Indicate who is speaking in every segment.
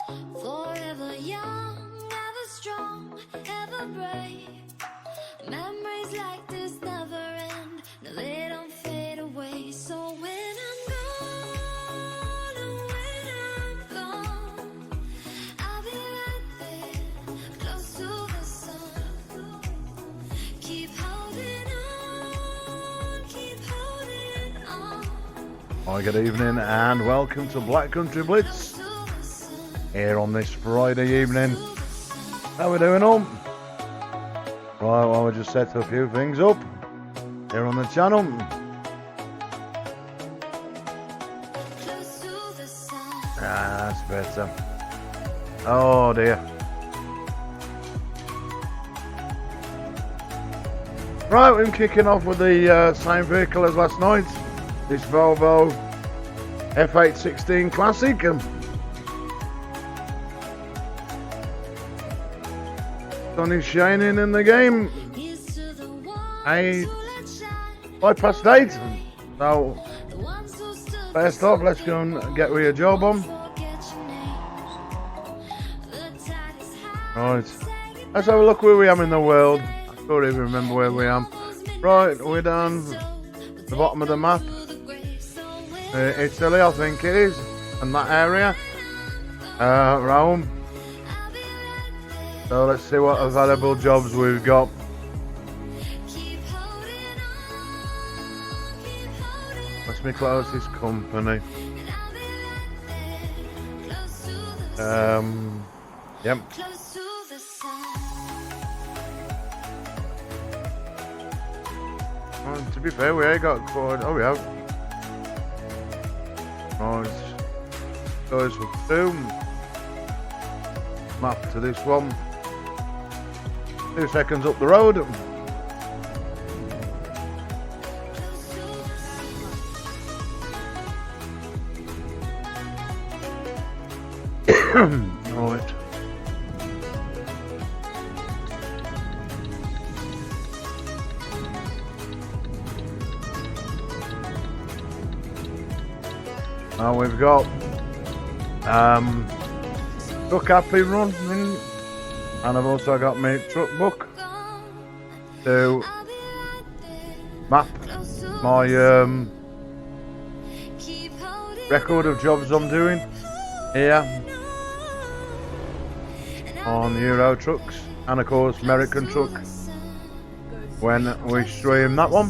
Speaker 1: Forever young, ever strong, ever brave. Memories like this never end, no they don't fade away. So when I'm gone, oh, when I'm gone, I'll be right there, close to the sun. Keep holding on, keep holding on.
Speaker 2: Hi, good evening and welcome to Black Country Blitz here on this Friday evening. How we doing all? Right, well we just set a few things up here on the channel. That's better. Oh dear. Right, we're kicking off with the same vehicle as last night. This Volvo F816 Classic. Sun is shining in the game. 8:05. So first off, let's go and get with your job on. Right, let's have a look where we are in the world. I can't even remember where we are. Right, we're down the bottom of the map. Italy, I think it is, and that area. Rome. So let's see what available jobs we've got. What's my closest company? Yep. Well, to be fair, we ain't got quite. Oh, we have. Right. Goes for 2. Map to this one. 2 seconds up the road. Right. Now we've got truck happy running, and I've also got my truck book to map my record of jobs I'm doing here on Euro trucks, and of course American truck when we stream that one.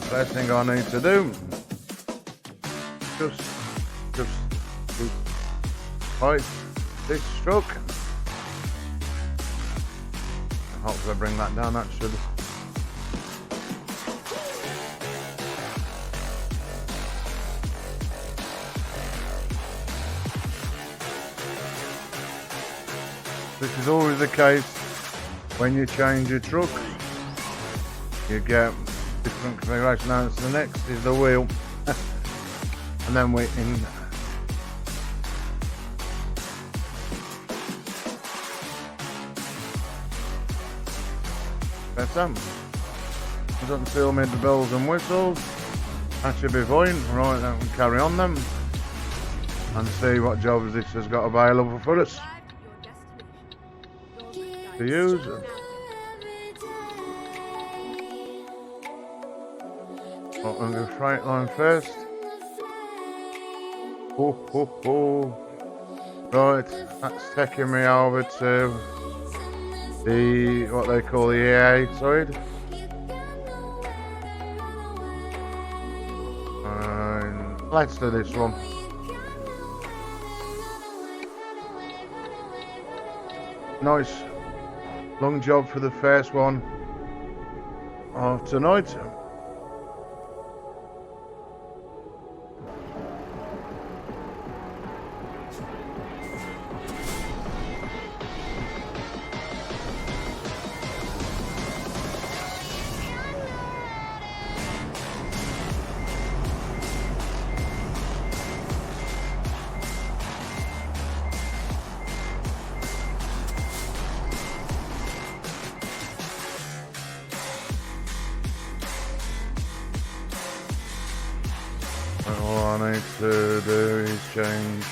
Speaker 2: First thing I need to do, just right this truck. Hopefully I bring that down. That should. This is always the case when you change your truck. You get different configuration. Now the next is the wheel, and then we're in. Better. Doesn't feel me the bells and whistles. That should be fine. Right, then we carry on them and see what jobs this has got available for us to use. I'm going to straight line first. Right, that's taking me over to the what they call the EA side. Let's do this one. Nice. long job for the first one of tonight. All I need to do is change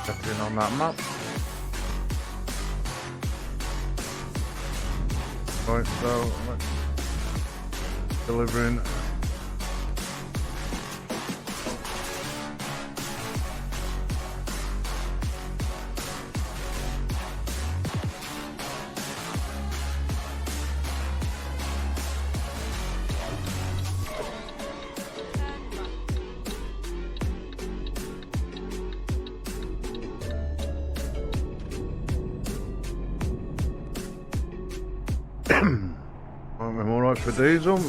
Speaker 2: everything on that map. Right, so delivering. I'm alright for diesel.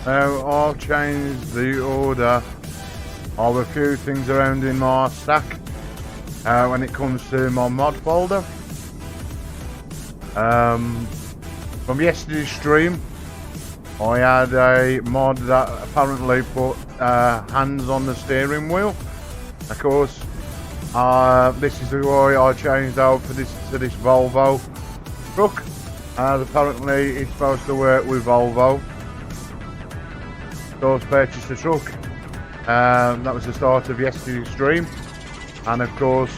Speaker 2: Now I've changed the order of a few things around in my stack when it comes to my mod folder. From yesterday's stream, I had a mod that apparently put hands on the steering wheel. Of course, this is why I changed out for this to this Volvo truck, as apparently it's supposed to work with Volvo. So I purchased the truck. That was the start of yesterday's stream, and of course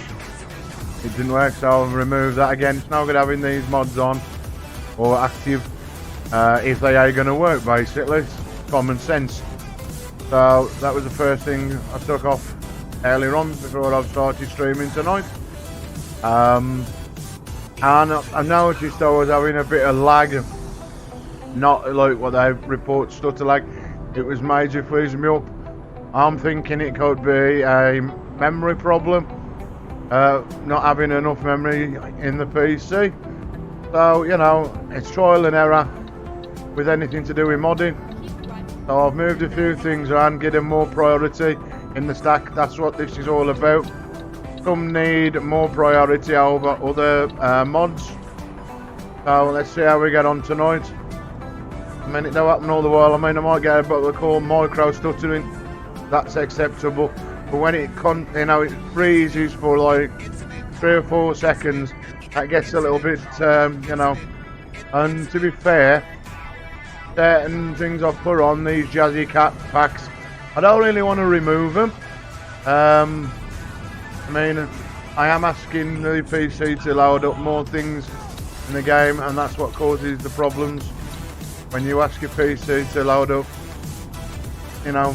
Speaker 2: it didn't work, so I'll remove that again. It's no good having these mods on or active if they are going to work, basically. It's common sense. So that was the first thing I took off earlier on before I've started streaming tonight. And I noticed I was having a bit of lag, not like what they report stutter lag. It was major freezing me up. I'm thinking it could be a memory problem, not having enough memory in the PC. So, you know, it's trial and error with anything to do with modding. So I've moved a few things around, getting more priority in the stack. That's what this is all about. Some need more priority over other mods. So let's see how we get on tonight. I mean, it don't happen all the while. I mean, I might get what they call micro stuttering. That's acceptable. But when it it freezes for like 3 or 4 seconds, that gets a little bit, you know. And to be fair, certain things I've put on these Jazzy Cat packs, I don't really want to remove them. I mean, I am asking the PC to load up more things in the game, and that's what causes the problems. When you ask your PC to load up, you know,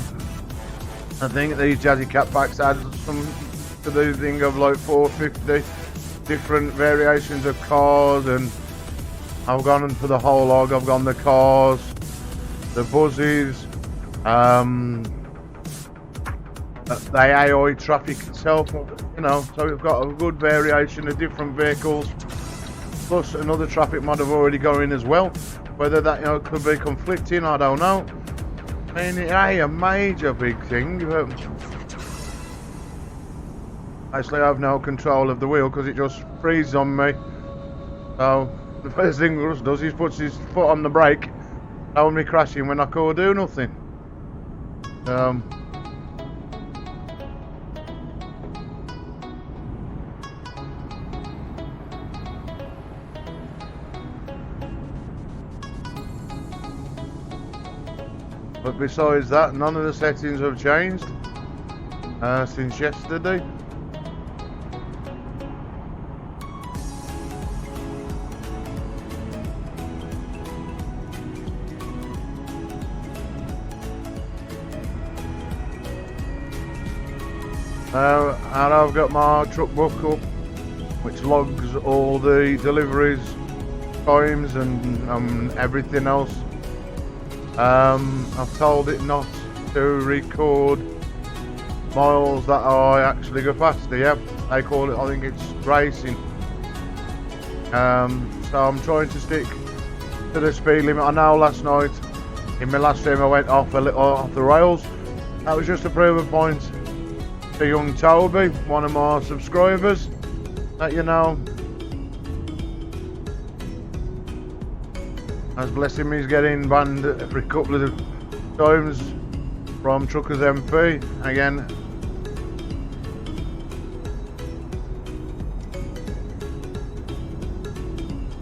Speaker 2: I think these Jazzy Cat packs add some to the thing of like 450 different variations of cars, and I've gone for the whole log. I've gone the cars, the buses, the AI traffic itself, you know, so we've got a good variation of different vehicles, plus another traffic mod I've already got in as well. Whether that, you know, could be conflicting, I don't know. I mean, it ain't a major big thing, but actually I have no control of the wheel because it just freezes on me. So the first thing Russ does is puts his foot on the brake, allowing me crashing when I could do nothing. But besides that, none of the settings have changed since yesterday. And I've got my truck book up, which logs all the deliveries, times and everything else. I've told it not to record miles that I actually go faster. Yeah, they call it, I think it's racing. So I'm trying to stick to the speed limit. I know last night in my last stream I went off a little off the rails. That was just to prove a point to young Toby, one of my subscribers, that you know, as bless him, he's getting banned every couple of times from Truckers MP again.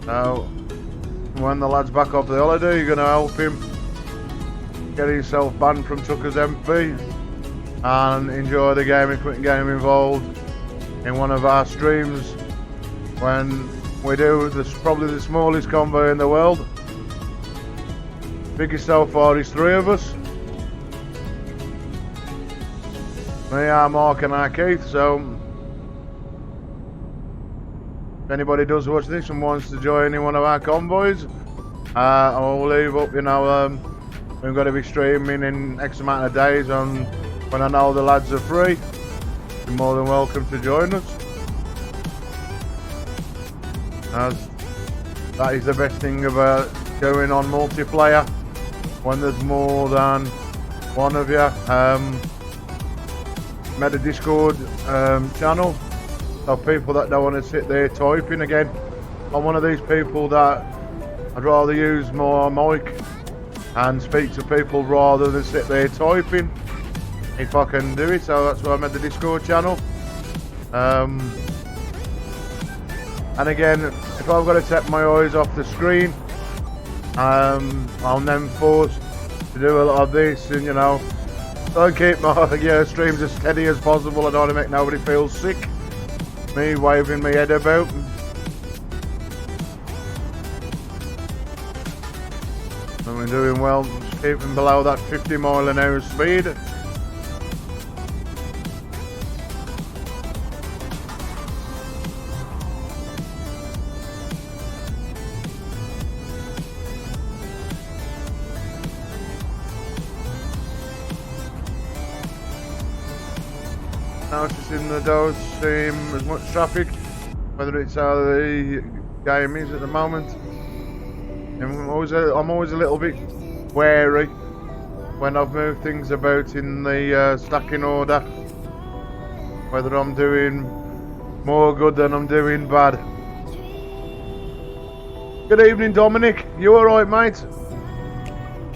Speaker 2: So when the lad's back off the holiday, you're going to help him get himself banned from Truckers MP and enjoy the game and quit getting involved in one of our streams when we do this, probably the smallest convoy in the world. Biggest so far is 3 of us. Me, our Mark and our Keith. So if anybody does watch this and wants to join in one of our convoys, I'll leave up, you know, we're going to be streaming in X amount of days on when I know the lads are free. You're more than welcome to join us. As that is the best thing about going on multiplayer, when there's more than one of you. Made a Discord channel of people that don't want to sit there typing again. I'm one of these people that I'd rather use my mic and speak to people rather than sit there typing, if I can do it. So that's why I made the Discord channel. And again, if I've got to take my eyes off the screen, I'm then forced to do a lot of this, and you know, try and keep my streams as steady as possible. I don't want to make nobody feel sick, me waving my head about. And we're doing well, just keeping below that 50 mile an hour speed. Noticing there don't seem as much traffic, whether it's how the game is at the moment. And I'm always a little bit wary when I've moved things about in the stacking order, whether I'm doing more good than I'm doing bad. Good evening, Dominic. You alright, mate?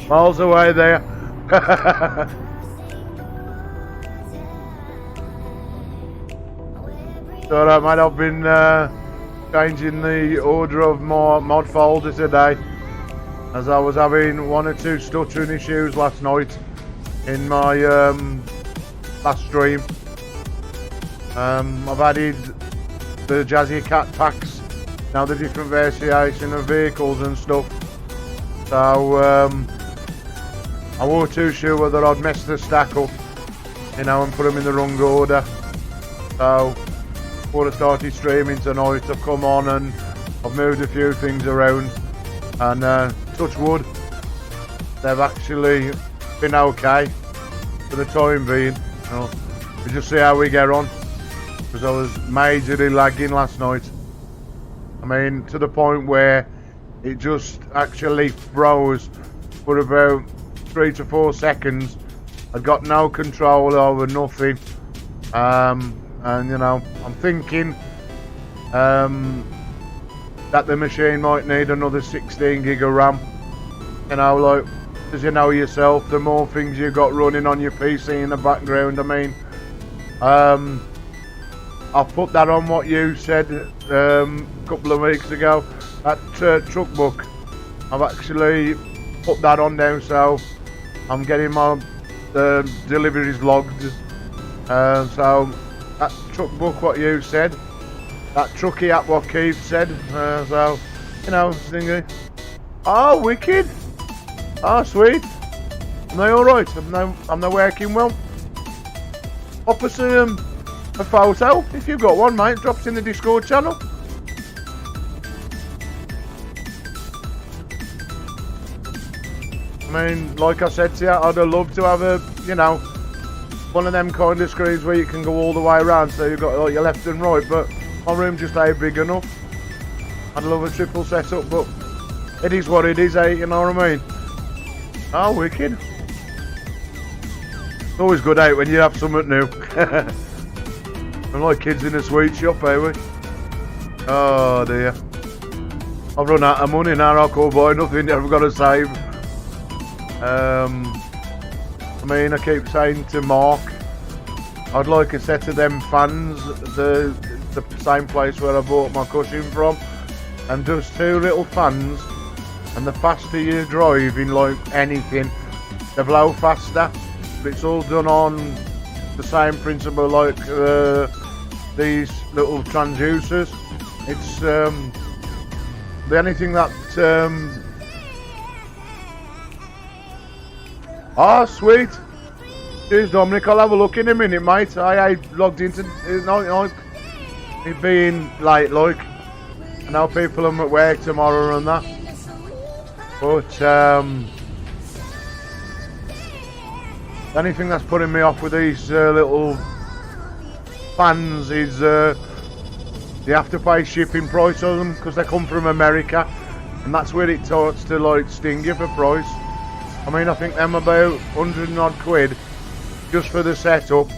Speaker 2: Miles away there. Alright, mate, I've been changing the order of my mod folder today, as I was having 1 or 2 stuttering issues last night in my last stream. I've added the Jazzy Cat packs, now the different variation of vehicles and stuff. So I wasn't too sure whether I'd mess the stack up, you know, and put them in the wrong order. So before I started streaming tonight, I've come on and I've moved a few things around, and touch wood, they've actually been okay for the time being. You know, we just see how we get on, because I was majorly lagging last night. I mean, to the point where it just actually froze for about 3 to 4 seconds. I got no control over nothing. And you know, I'm thinking that the machine might need another 16 gig of RAM. You know, like, as you know yourself, the more things you've got running on your PC in the background. I mean, I'll put that on what you said a couple of weeks ago, that truck book. I've actually put that on now, so I'm getting my deliveries logged. So that truck book, what you said, that trucky app, what Keith said. So you know, thinking, oh, wicked. Oh, sweet. Am they all right? Am they working well? Pop us a photo if you've got one, mate. Drops in the Discord channel. I mean, like I said to you, I'd have loved to have a, you know, one of them kind of screens where you can go all the way around, so you've got like your left and right. But my room just ain't big enough. I'd love a triple setup, but it is what it is, eh? You know what I mean? Oh, wicked. It's always good out when you have something new. I'm like kids in a sweet shop, eh? We? Oh dear. I've run out of money now, I can't buy nothing, I've got to save. I mean, I keep saying to Mark, I'd like a set of them fans, the same place where I bought my cushion from, and just 2 little fans, and the faster you drive in like anything, they blow faster. But it's all done on the same principle like these little transducers. It's the only thing that oh, sweet. Cheers, Dominic. I'll have a look in a minute, mate. I logged into it being late, like. I know people are at work tomorrow and that. But the only thing that's putting me off with these little fans is you have to pay shipping price on them because they come from America, and that's where it starts to like sting you for price. I mean, I think them about 100 and odd quid just for the setup,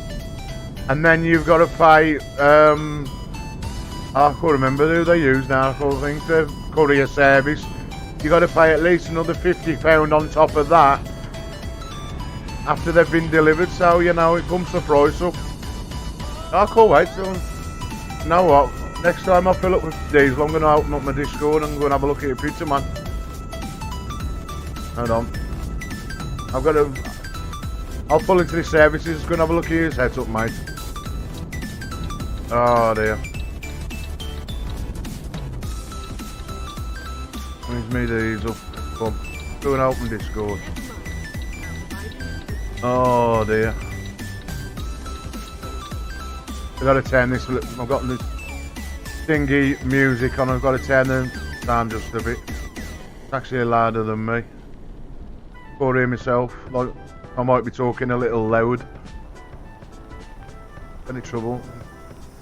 Speaker 2: and then you've got to pay. I can't remember who they use now. I think the courier service. You got to pay at least another £50 on top of that after they've been delivered. So you know it bumps the price up. I can't wait. So, you know what? Next time I fill up with diesel, I'm going to open up my Discord and go and have a look at your pizza, man. Hold on. I've got to. I'll pull into the services. Go and have a look at your setup, mate. Oh dear. Where's me diesel? Come. Go and open Discord. Oh dear. I've got to turn this. I've got this thingy music on. I've got to turn them down just a bit. It's actually louder than me. Can't hear myself. Like I might be talking a little loud. Any trouble?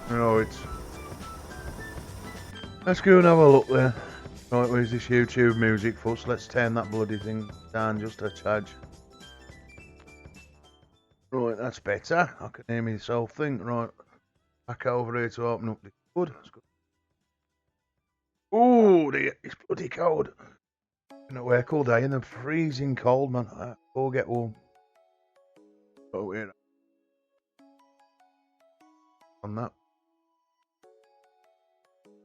Speaker 2: No, it's. Let's go and have a look there. Right, where's this YouTube music fuss? Let's turn that bloody thing down just a touch. Right, that's better. I can hear myself think. Right, back over here to open up the wood. Oh, it's bloody cold. Been at work all day in the freezing cold, man. I'll get warm. Oh, yeah. On that.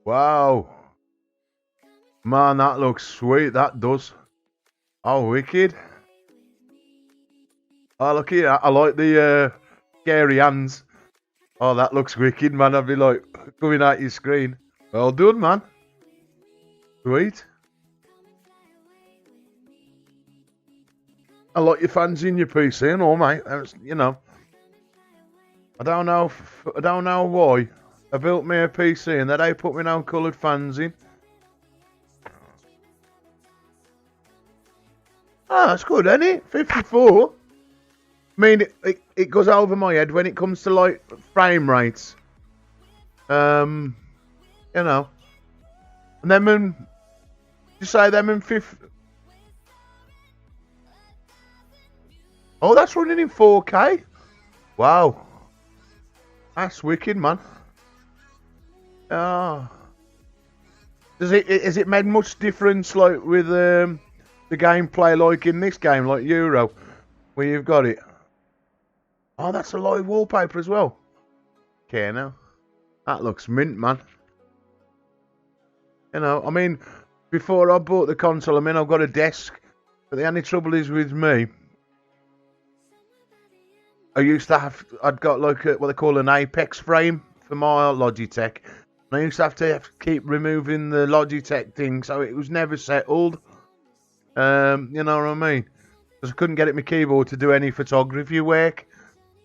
Speaker 2: Wow. Man, that looks sweet. That does. Oh, wicked. Oh, look here. I like the scary hands. Oh, that looks wicked, man. I'd be like coming out your screen. Well done, man. Sweet. I like your fans in your PC and all, mate. You know. I don't know why. I built me a PC and they put me down coloured fans in. Ah, that's good, isn't it? 54. I mean, it goes over my head when it comes to like frame rates. You know. And them and you say them in 50. Oh, that's running in 4K. Wow. That's wicked, man. Ah. Is it made much difference like with the gameplay like in this game, like Euro, where you've got it? Oh, that's a live wallpaper as well. Okay, now. That looks mint, man. You know, I mean, before I bought the console, I mean, I've got a desk. But the only trouble is with me, I'd got like what they call an apex frame for my Logitech. And I used to have to keep removing the Logitech thing, so it was never settled. You know what I mean? Because I couldn't get it my keyboard to do any photography work.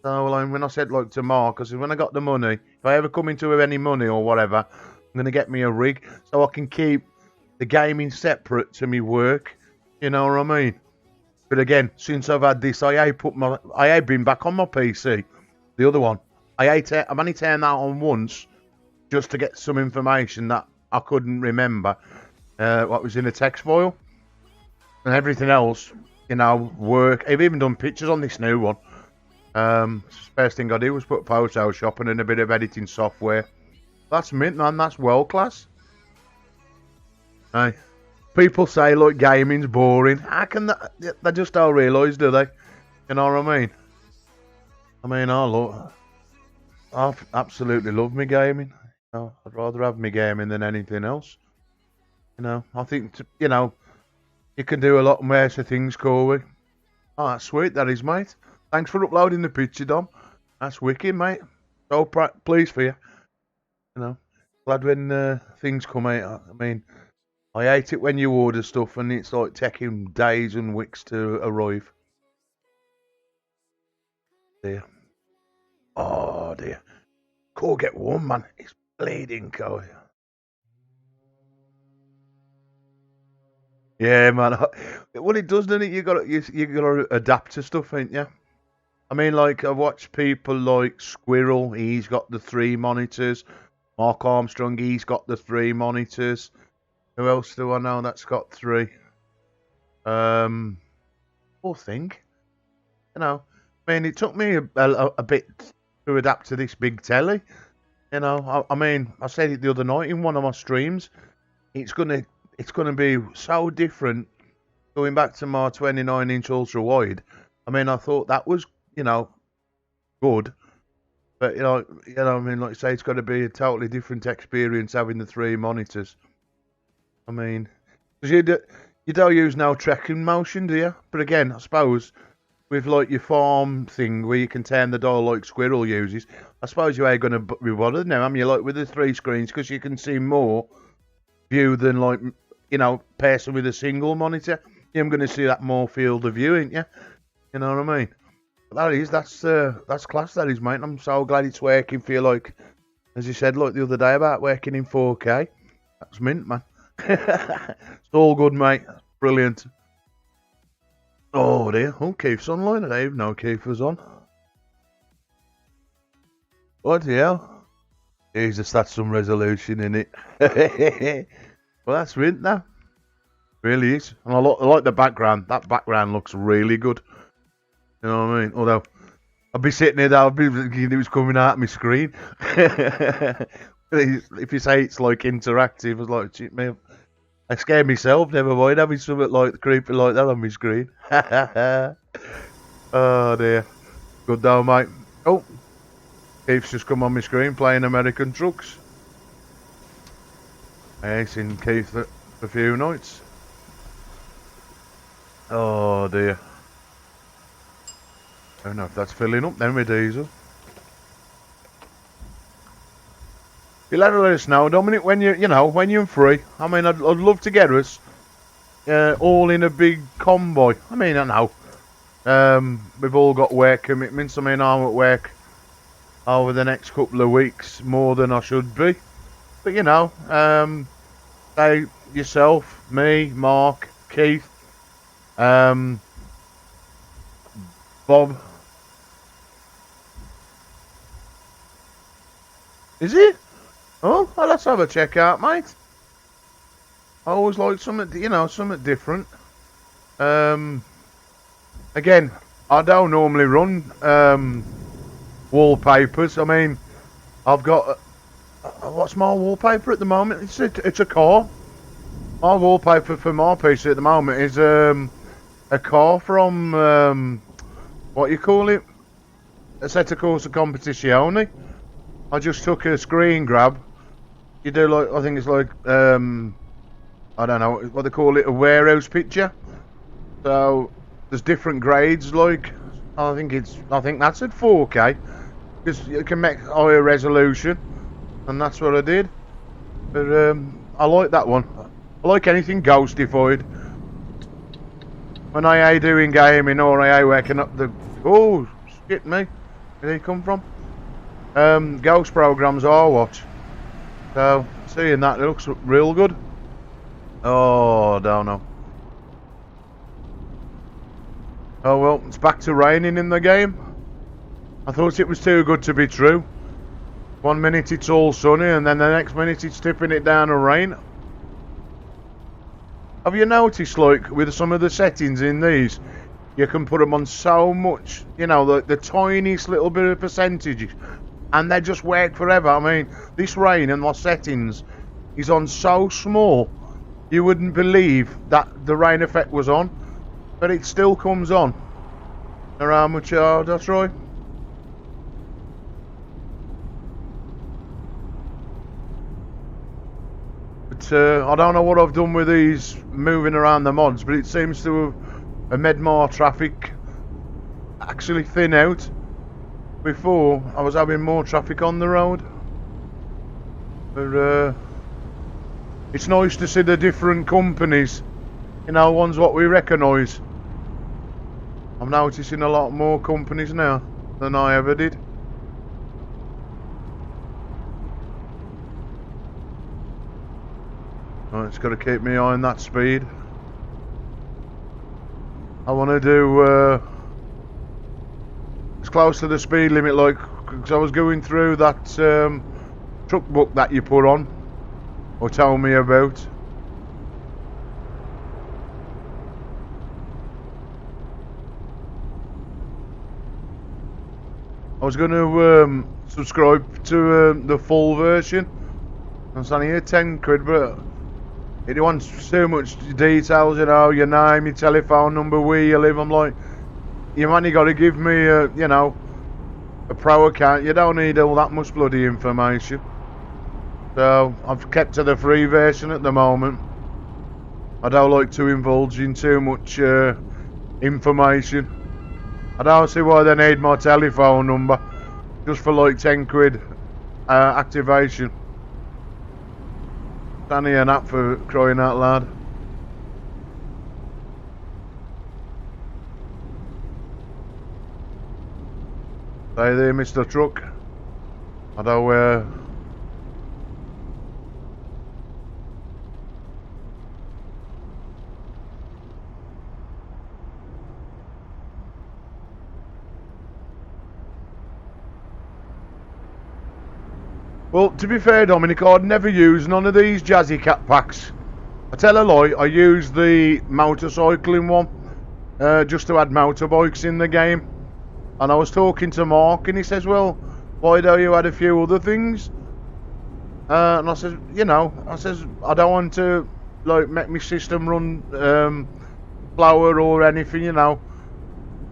Speaker 2: So like, when I said like to Mark, I said when I got the money, if I ever come into any money or whatever, I'm gonna get me a rig so I can keep the gaming separate to me work. You know what I mean? But again, since I've had this, I have been back on my PC, the other one. I've only turned that on once, just to get some information that I couldn't remember. What was in a text file, and everything else, you know, work. I've even done pictures on this new one. First thing I did was put Photoshop and a bit of editing software. That's mint, man. That's world class. Hey, people say like gaming's boring. How can that? They just don't realise, do they? You know what I mean? I absolutely love me gaming. You know, I'd rather have me gaming than anything else. You know, I think you know you can do a lot more things, Corey. Oh, that's sweet, that is, mate. Thanks for uploading the picture, Dom. That's wicked, mate. So pleased for you. You know, glad when things come out. I mean, I hate it when you order stuff and it's like taking days and weeks to arrive. Dear. Oh, dear. Cool, get warm, man. It's bleeding cold. Yeah, man. Well, it does, doesn't it? You gotta adapt to stuff, ain't you? I mean, like, I watch people like Squirrel, he's got the 3 monitors. Mark Armstrong, he's got the 3 monitors. Who else do I know that's got 3? Poor thing. You know, I mean, it took me a bit to adapt to this big telly. You know, I mean, I said it the other night in one of my streams. It's gonna be so different going back to my 29-inch ultra wide. I mean, I thought that was, you know, good, but you know, I mean, like I say, it's got to be a totally different experience having the 3 monitors. I mean, because you don't use no tracking motion, do you? But again, I suppose with like your farm thing where you can turn the dial like Squirrel uses, I suppose you ain't gonna be bothered now, am you? Like with the 3 screens, because you can see more view than like, you know, person with a single monitor. You're going to see that more field of view, ain't you? You know what I mean? That's class, that is, mate. I'm so glad it's working for you, like, as you said, like the other day about working in 4K. That's mint, man. It's all good, mate. Brilliant. Oh dear. Oh, Keith's online. I didn't even know Keith was on. What the hell? Jesus, that's some resolution in it. Well, that's mint now. Really is. And I like the background. That background looks really good. You know what I mean? Although, I'd be sitting there, I'd be thinking it was coming out of my screen. If you say it's like interactive, it's like, shit, man, I scare myself, never mind having something like creepy like that on my screen. Oh dear. Good though, mate. Oh, Keith's just come on my screen playing American Trucks. I ain't seen Keith for a few nights. Oh dear. I don't know if that's filling up then with diesel. You'll have to let us know, Dominic, when when you're free. I mean, I'd love to get us all in a big convoy. I mean, I know we've all got work commitments. I mean, I'm at work over the next couple of weeks more than I should be. But you know, say yourself, me, Mark, Keith, Bob. Is it? Oh, well, let's have a check out, mate. I always like something, something different. Again, I don't normally run wallpapers. I mean, I've got what's my wallpaper at the moment? It's a car. My wallpaper for my PC at the moment is a car from what you call it? Assetto Corsa Competizione. I just took a screen grab. You do like, I think it's like I don't know what they call it, a warehouse picture. So there's different grades, like I think that's at 4K because you can make higher resolution, and that's what I did. But I like that one. I like anything ghostified. When I doing gaming or I waking up the shit me, where did he come from? Ghost programs I watch. So seeing that, it looks real good. Oh, I don't know. Oh well, it's back to raining in the game. I thought it was too good to be true. 1 minute it's all sunny and then the next minute it's tipping it down and rain. Have you noticed, like, with some of the settings in these, you can put them on so much, you know, the tiniest little bit of percentages, and they just work forever. I mean, this rain and my settings is on so small, you wouldn't believe that the rain effect was on, but it still comes on. Around much, that's right. But I don't know what I've done with these moving around the mods, but it seems to have made more traffic actually thin out. Before, I was having more traffic on the road. But it's nice to see the different companies, you know, ones what we recognise. I'm noticing a lot more companies now than I ever did. Right, it's got to keep me on that speed. I want to do as close to the speed limit, like, because I was going through that truck book that you put on or tell me about. I was going to subscribe to the full version. It's only here 10 quid, but it wants so much details, you know, your name, your telephone number, where you live. I'm like, you've only got to give me you know, a pro account. You don't need all that much bloody information. So I've kept to the free version at the moment. I don't like to indulge in too much information. I don't see why they need my telephone number just for like 10 quid activation. It's only an app, for crying out loud. Stay there, Mr. Truck. I don't Well, to be fair, Dominic, I'd never use none of these Jazzy Cat packs. I tell a lie, I used the motorcycling one just to add motorbikes in the game. And I was talking to Mark and he says, well, why don't you add a few other things? And I says, you know, I don't want to like make my system run slower or anything, you know,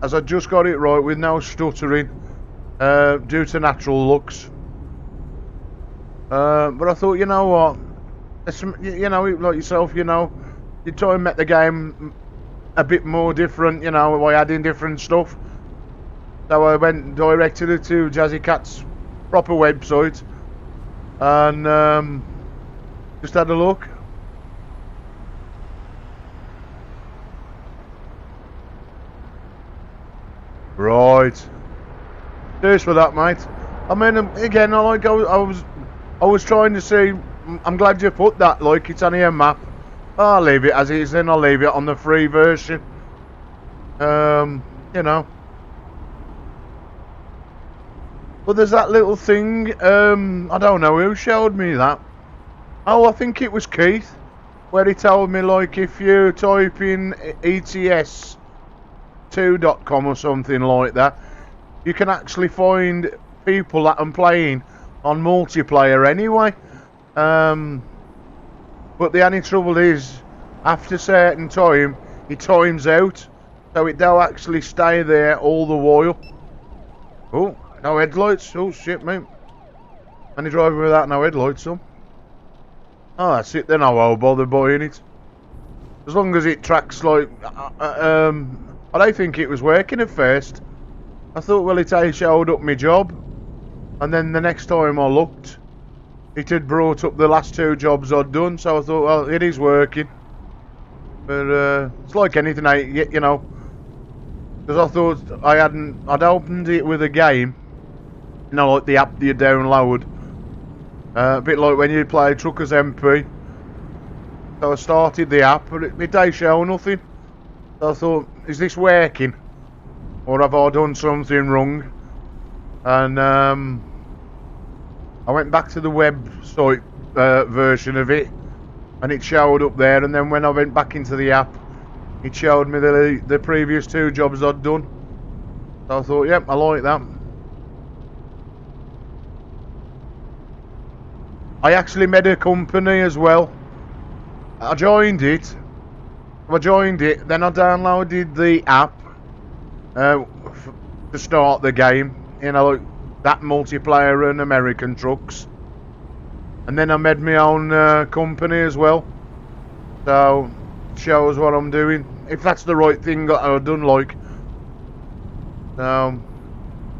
Speaker 2: as I just got it right with no stuttering due to natural looks. But I thought, you know what, you know, like yourself, you know, you try and make the game a bit more different, you know, by adding different stuff. So I went directly to Jazzy Cat's proper website and just had a look. Right. Cheers for that, mate. I mean, again, I was trying to see. I'm glad you put that. Like, it's only a map. I'll leave it as it is. Then I'll leave it on the free version. You know. But there's that little thing. I don't know who showed me that. Oh, I think it was Keith, where he told me, like, if you type in ets2.com or something like that, you can actually find people that I'm playing on multiplayer anyway. But the only trouble is, after a certain time, it times out, so it don't actually stay there all the while. Oh, no headlights. Oh shit, mate. Any driving without no headlights on? Oh, that's it then. I won't bother buying it. As long as it tracks, like, I don't think it was working at first. I thought, well, it had showed up my job. And then the next time I looked, it had brought up the last 2 jobs I'd done. So I thought, well, it is working. But it's like anything, you know. Because I thought I'd opened it with a game. You know, like the app that you download. A bit like when you play Truckers MP. So I started the app, but it didn't show nothing. So I thought, is this working? Or have I done something wrong? And I went back to the website version of it, and it showed up there. And then when I went back into the app, it showed me the previous 2 jobs I'd done. So I thought, yep, I like that. I actually made a company as well. I joined it, then I downloaded the app to start the game, you know, like that multiplayer and American trucks. And then I made my own company as well, so it shows what I'm doing, if that's the right thing that I've done, like.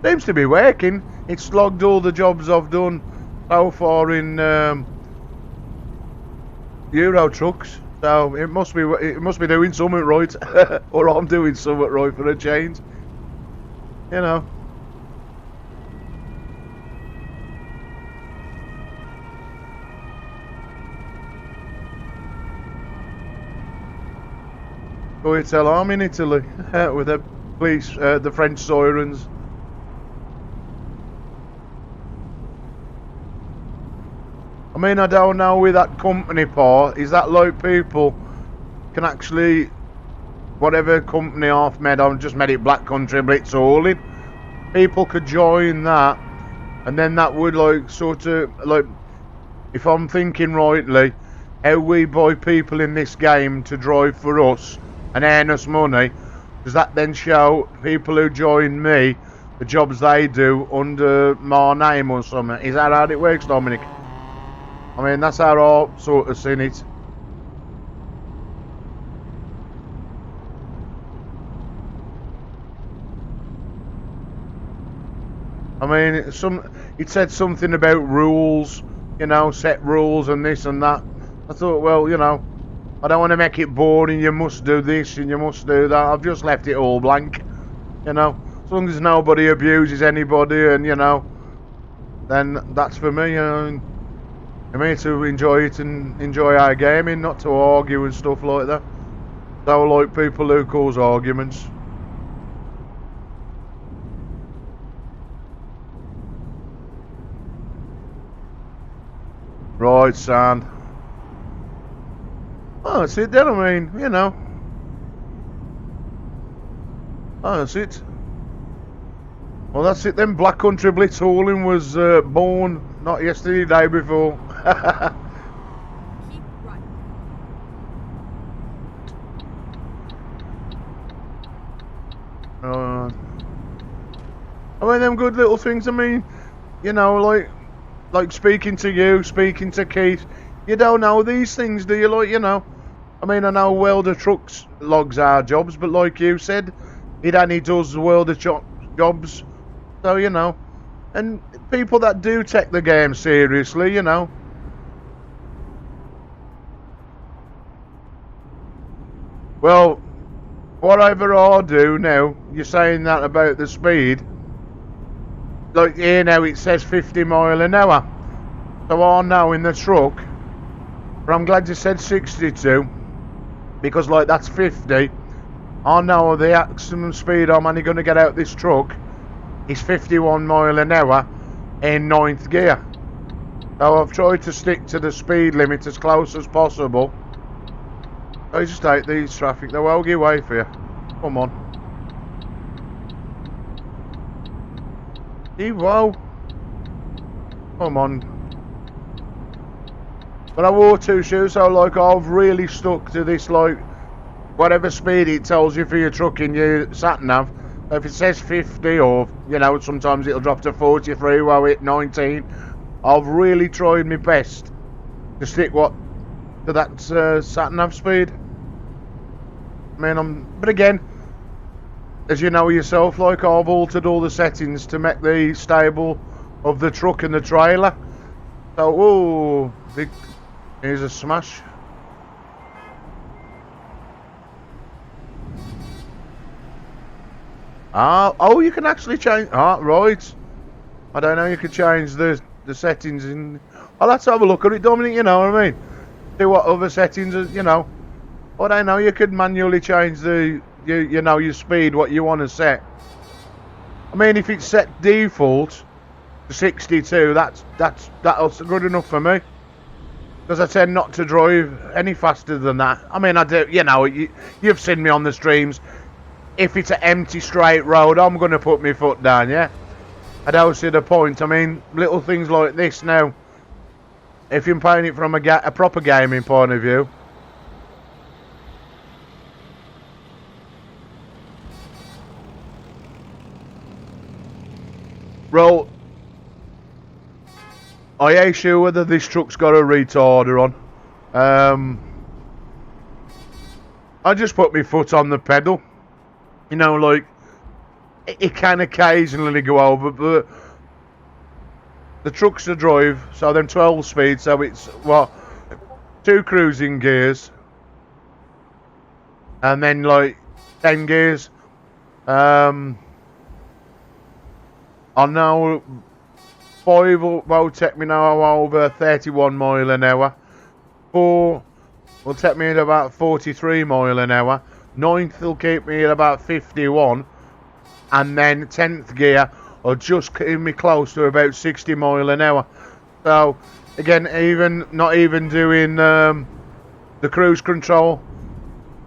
Speaker 2: Seems to be working. It's logged all the jobs I've done so far in Euro trucks, so it must be doing something right, or I'm doing something right for a change, you know. Oh, it's alarm in Italy with the police, the French sirens. I mean, I don't know with that company part, is that like people can actually, whatever company I've made, I've just made it Black Country Blitz all in, people could join that, and then that would like sort of, like, if I'm thinking rightly, how we buy people in this game to drive for us and earn us money, does that then show people who join me the jobs they do under my name or something? Is that how it works, Dominic? I mean, that's how I sort of seen it. I mean, it said something about rules, you know, set rules and this and that. I thought, well, you know, I don't want to make it boring, you must do this and you must do that. I've just left it all blank, you know. As long as nobody abuses anybody and, you know, then that's for me, you know. For me to enjoy it and enjoy our gaming, not to argue and stuff like that. Don't like people who cause arguments. Right, Sand. Oh, that's it then, I mean, you know. Oh, that's it. Well, that's it then. Black Country Blitz Hauling was born not yesterday, the day before.
Speaker 3: Keep right.
Speaker 2: I mean, them good little things. I mean, you know, like speaking to you, speaking to Keith. You don't know these things, do you? Like, you know, I mean, I know Welder Trucks logs our jobs, but like you said, it only does Welder jobs. So, you know, and people that do take the game seriously, you know. Well, whatever I do now, you're saying that about the speed. Like here now it says 50 mile an hour. So I know in the truck, but I'm glad you said 62, because like that's 50. I know the maximum speed I'm only going to get out this truck is 51 mile an hour in 9th gear. So I've tried to stick to the speed limit as close as possible. I just take these traffic, they will give way for you. Come on. Whoa. Come on. But I wore 2 shoes, so like I've really stuck to this, like whatever speed it tells you for your truck in your sat nav. If it says 50, or you know, sometimes it'll drop to 43 while it's 19. I've really tried my best to stick to that sat nav speed. I mean, but again, as you know yourself, like I've altered all the settings to make the stable of the truck and the trailer. So, oh, here's a smash. Oh, you can actually change. Right. I don't know. You can change the settings in. Oh, let's have a look at it, Dominic. You know what I mean? See what other settings, you know. I don't know. You could manually change the, you know, your speed, what you want to set. I mean, if it's set default to 62, that's good enough for me. Because I tend not to drive any faster than that. I mean, I do. You know, you've seen me on the streams. If it's an empty straight road, I'm going to put my foot down, yeah? I don't see the point. I mean, little things like this now, if you're playing it from a proper gaming point of view. Well, I ain't sure whether this truck's got a retarder on. I just put my foot on the pedal. You know, like, it can occasionally go over, but the truck's to drive, so them 12 speed, so it's, what, 2 cruising gears, and then, like, 10 gears. I know 5 will take me now over 31 mile an hour. 4 will take me at about 43 mile an hour. 9th will keep me at about 51, and then 10th gear will just keep me close to about 60 mile an hour. So again, not even doing the cruise control.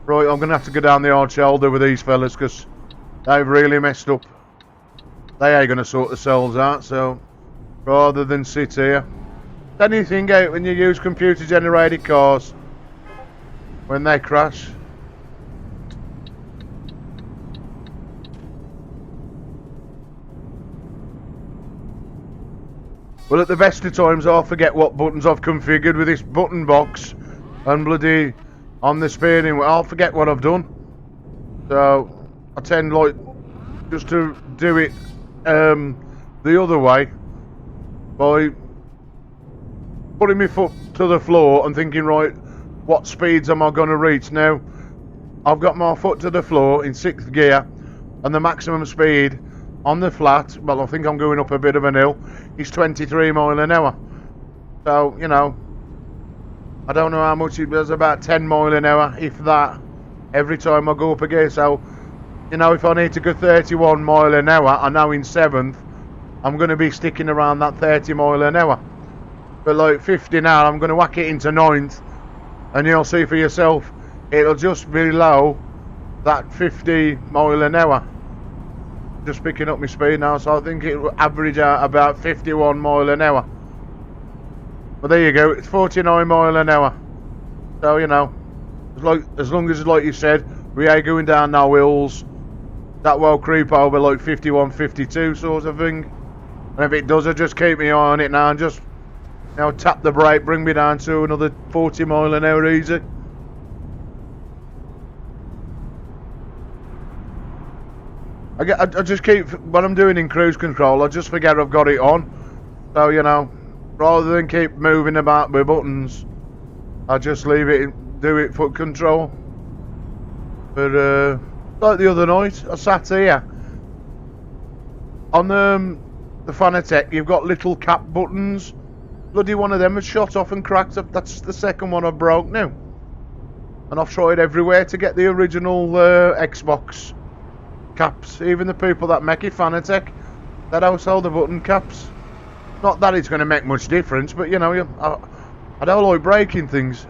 Speaker 2: Right, I'm gonna have to go down the hard shoulder with these fellas because they've really messed up. They ain't gonna sort themselves out. So rather than sit here, anything out when you use computer generated cars when they crash. Well, at the best of times, I forget what buttons I've configured with this button box and bloody on the steering wheel. I'll forget what I've done. So I tend like just to do it the other way by putting my foot to the floor and thinking, right, what speeds am I going to reach now? I've got my foot to the floor in 6th gear, and the maximum speed on the flat, well, I think I'm going up a bit of an hill, is 23 mile an hour. So, you know, I don't know how much it does, about 10 mile an hour, if that, every time I go up a gear. So, you know, if I need to go 31 mile an hour, I know in 7th, I'm going to be sticking around that 30 mile an hour. But like 50 now, I'm going to whack it into 9th, and you'll see for yourself, it'll just be below that 50 mile an hour. Just picking up my speed now, so I think it will average out about 51 mile an hour. But there you go, it's 49 mile an hour. So, you know, as long as, like you said, we ain't going down no hills that will creep over like 51, 52 sort of thing. And if it does, I just keep my eye on it now and just, you know, tap the brake, bring me down to another 40 mile an hour easy. I just keep, what I'm doing in cruise control, I just forget I've got it on. So, you know, rather than keep moving about with buttons, I just leave it, do it foot control. But, like the other night, I sat here. On the Fanatec, you've got little cap buttons. Bloody one of them has shot off and cracked up. That's the second one I've broke now. And I've tried everywhere to get the original Xbox caps. Even the people that make it, Fanatec, that don't sell the button caps. Not that it's going to make much difference, but you know, I don't like breaking things.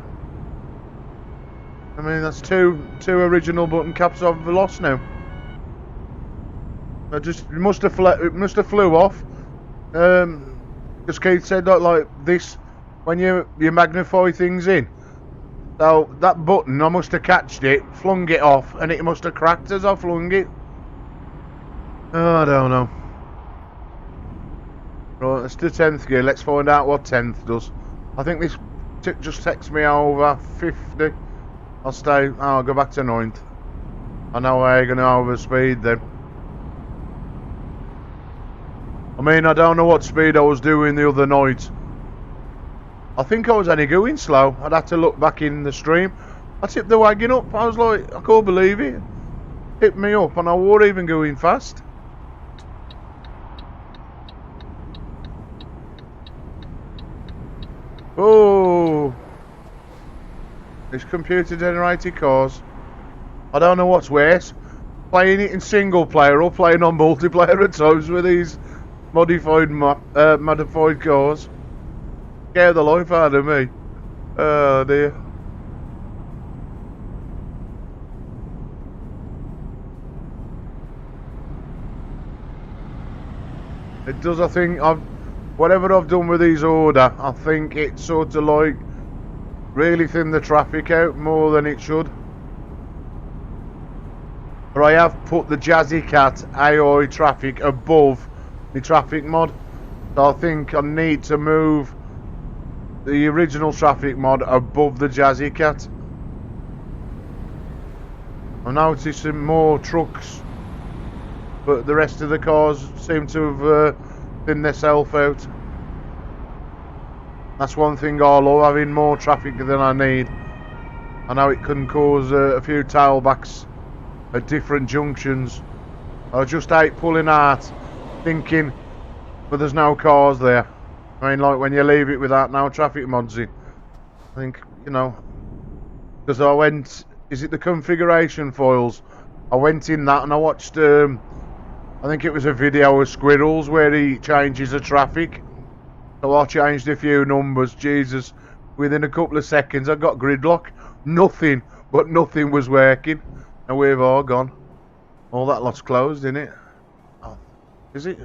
Speaker 2: I mean, that's two original button caps I've lost now. It must have flew off. Because Keith said that like this, when you magnify things in. So that button, I must have catched it, flung it off, and it must have cracked as I flung it. Oh, I don't know. Right, let's do 10th gear. Let's find out what 10th does. I think this just takes me over 50. I'll go back to 9th. I know I ain't going to overspeed then. I mean, I don't know what speed I was doing the other night. I think I was only going slow. I'd have to look back in the stream. I tipped the wagon up. I was like, I can't believe it. Tipped me up and I wasn't even going fast. Oh, it's computer generated cars. I don't know what's worse, playing it in single player or playing on multiplayer at times with these modified cars. Scare the life out of me. Oh dear. It does, I think, whatever I've done with these order, I think it's sort of like really thin the traffic out more than it should. But I have put the Jazzy Cat AI traffic above the traffic mod. So I think I need to move the original traffic mod above the Jazzy Cat. I'm noticing more trucks, but the rest of the cars seem to have thinned themselves out. That's one thing I love, having more traffic than I need. I know it can cause a few tailbacks at different junctions. I just hate pulling out thinking, but there's no cars there. I mean, like when you leave it without no traffic mods in. I think, you know, because I went, is it the configuration files? I went in that and I watched, I think it was a video of Squirrels where he changes the traffic. So I changed a few numbers, Jesus, within a couple of seconds I got gridlock. Nothing, but nothing was working. And we've all gone. All that lot's closed, isn't it? Oh, is it?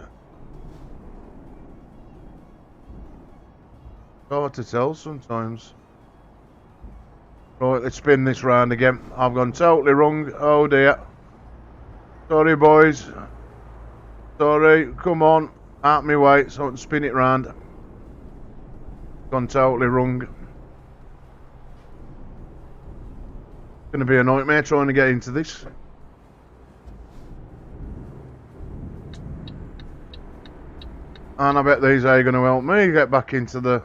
Speaker 2: Hard to tell sometimes. Right, let's spin this round again. I've gone totally wrong. Oh dear. Sorry boys. Sorry, come on. Out my way so I can spin it round. Gone totally wrong. Gonna be a nightmare trying to get into this. And I bet these are going to help me get back into the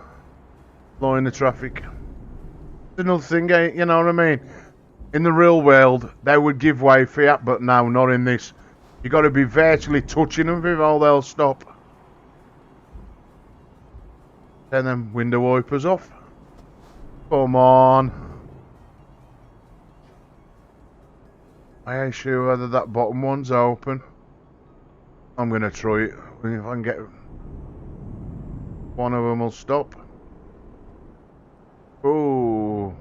Speaker 2: line of traffic. Another thing, you know what I mean? In the real world, they would give way fiat, but no, not in this. You got to be virtually touching them before they'll stop. Turn them window wipers off. Come on. I ain't sure whether that bottom one's open. I'm going to try it. If I can get... one of them will stop. Oh.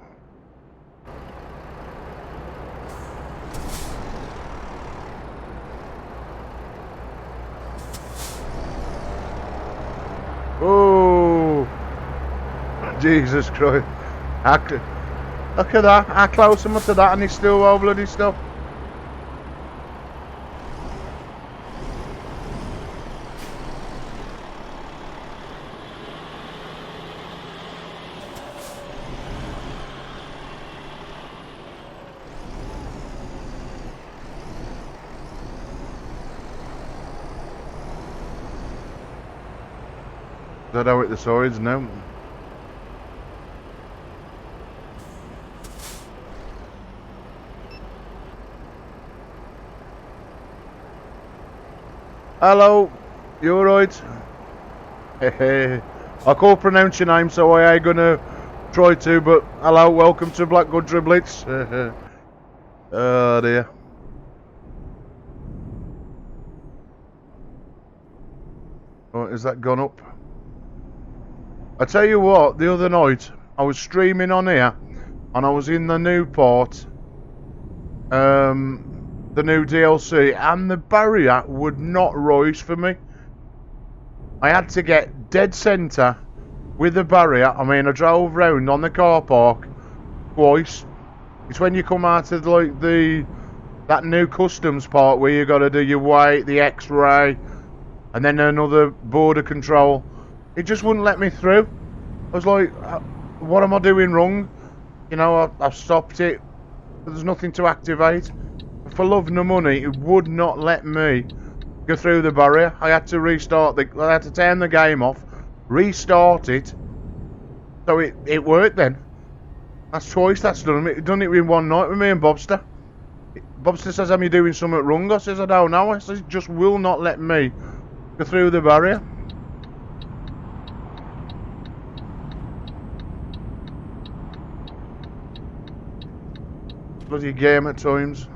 Speaker 2: Oh. Jesus Christ. Look at that. How close am I to that and he's still all bloody stuff. Is that how it the sides now? Hello, you alright? I can't pronounce your name, so I ain't gonna try to, but hello, welcome to Black Country Blitz. Oh dear. Oh, is that gone up? I tell you what, the other night I was streaming on here and I was in the new part, the new DLC, and the barrier would not rise for me. I had to get dead centre with the barrier. I mean, I drove round on the car park twice. It's when you come out of like that new customs part where you got to do your weight, the X-ray, and then another border control. It just wouldn't let me through. I was like, what am I doing wrong? You know, I've stopped it, but there's nothing to activate. for love nor money, it would not let me go through the barrier. I had to restart I had to turn the game off, restart it, so it worked then. That's twice that's done it. Done it in one night with me and Bobster. Bobster says, am you doing something wrong? I says, I don't know. I says, it just will not let me go through the barrier. Bloody game at times.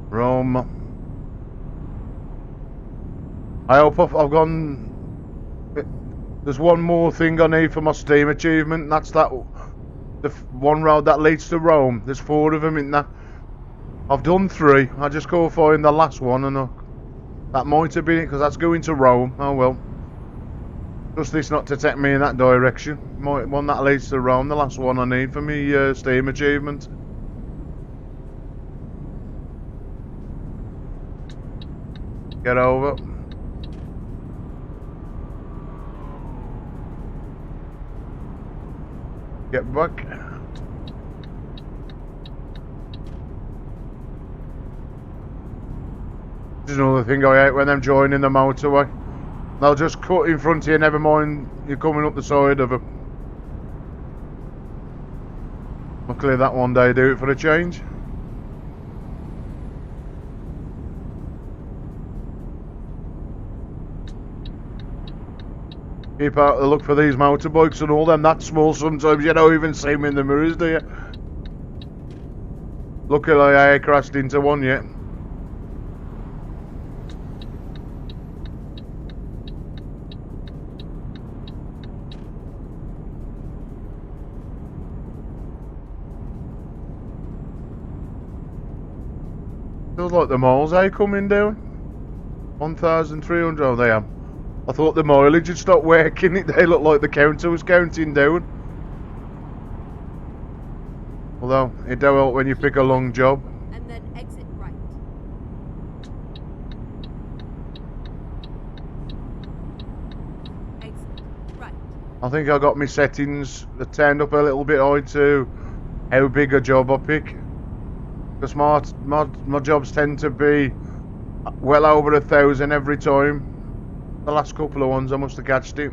Speaker 2: Rome. I hope I've gone. There's one more thing I need for my Steam achievement. And that's the one road that leads to Rome. There's 4 of them in there. I've done 3. I just go find the last one, and that might have been it because that's going to Rome. Oh well. Just this not to take me in that direction. One that leads to Rome. The last one I need for me Steam achievement. Get over. Get back. There's another thing I hate when I'm joining the motorway. They'll just cut in front of you, never mind you're coming up the side of them. Luckily that one day do it for a change. Keep out the look for these motorbikes and all them that small sometimes you don't even see them in the mirrors, do you? Luckily I crashed into one yet. Feels like the miles coming down. 1,300, oh they are. I thought the mileage had stopped working. They looked like the counter was counting down. Although, it don't help when you pick a long job.
Speaker 3: And then exit right. Exit right.
Speaker 2: I think I got my settings turned up a little bit high to how big a job I pick. Because my jobs tend to be well over 1,000 every time. The last couple of ones I must have catched it.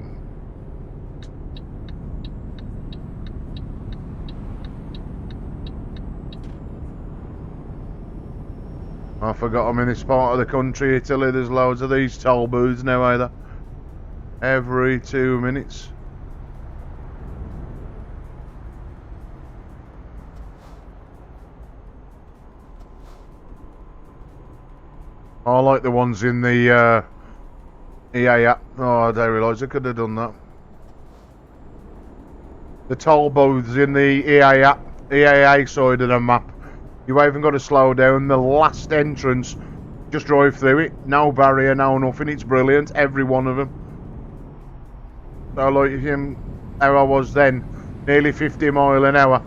Speaker 2: I forgot I'm in this part of the country, Italy. There's loads of these toll booths now either. Every 2 minutes. I like the ones in the EA app. Oh, I didn't realise I could have done that. The toll booths in the EAA side of the map. You haven't got to slow down. The last entrance, just drive through it. No barrier, no nothing. It's brilliant. Every one of them. So like how I was then, nearly 50 mile an hour.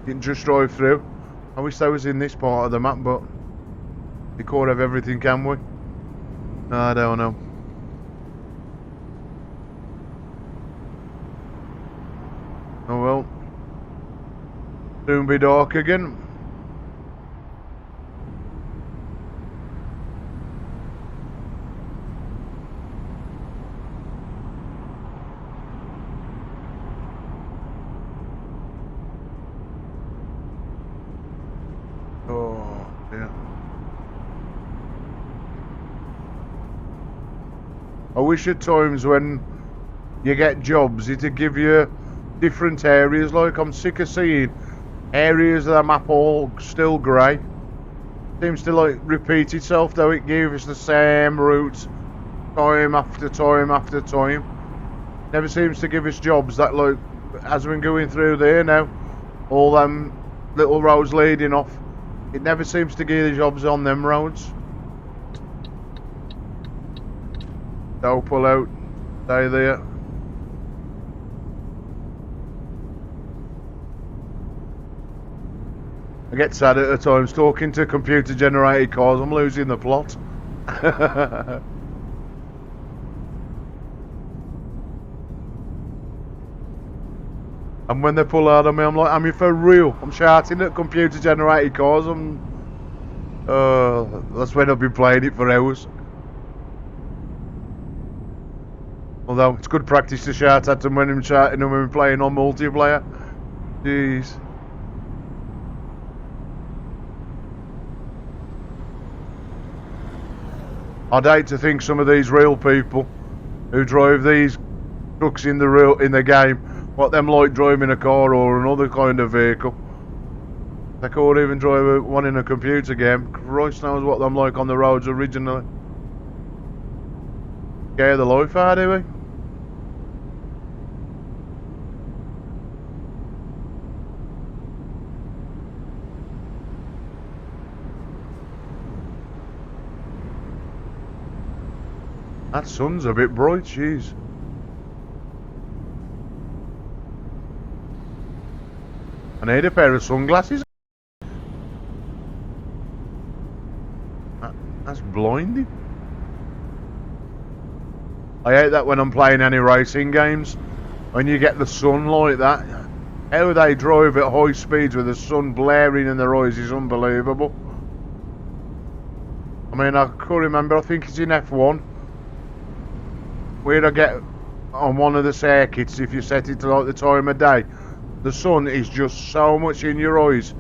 Speaker 2: You can just drive through. I wish that was in this part of the map, but we can't have everything, can we? I don't know. Oh well. Soon be dark again. Oh dear. I wish at times when you get jobs it'd give you different areas. Like I'm sick of seeing areas of the map all still grey. Seems to like repeat itself, though. It gives us the same route time after time after time. Never seems to give us jobs that, like, as we're going through there now, all them little roads leading off, it never seems to give the jobs on them roads. Don't pull out, stay there. I get sad at times talking to computer generated cars. I'm losing the plot. And when they pull out on me, I'm like, am you for real? I'm shouting at computer generated cars. That's when I've been playing it for hours. Although it's good practice to shout at them when I'm shouting and when we're playing on multiplayer. Jeez. I'd hate to think some of these real people who drive these trucks in the game, what them like driving a car or another kind of vehicle. They can't even drive one in a computer game. Christ knows what them like on the roads originally. Scare the life out of me. That sun's a bit bright, jeez. I need a pair of sunglasses. That's blinding. I hate that when I'm playing any racing games. When you get the sun like that. How they drive at high speeds with the sun blaring in their eyes is unbelievable. I mean, I can't remember, I think it's in F1. Where I get on one of the circuits, if you set it to like the time of day, the sun is just so much in your eyes.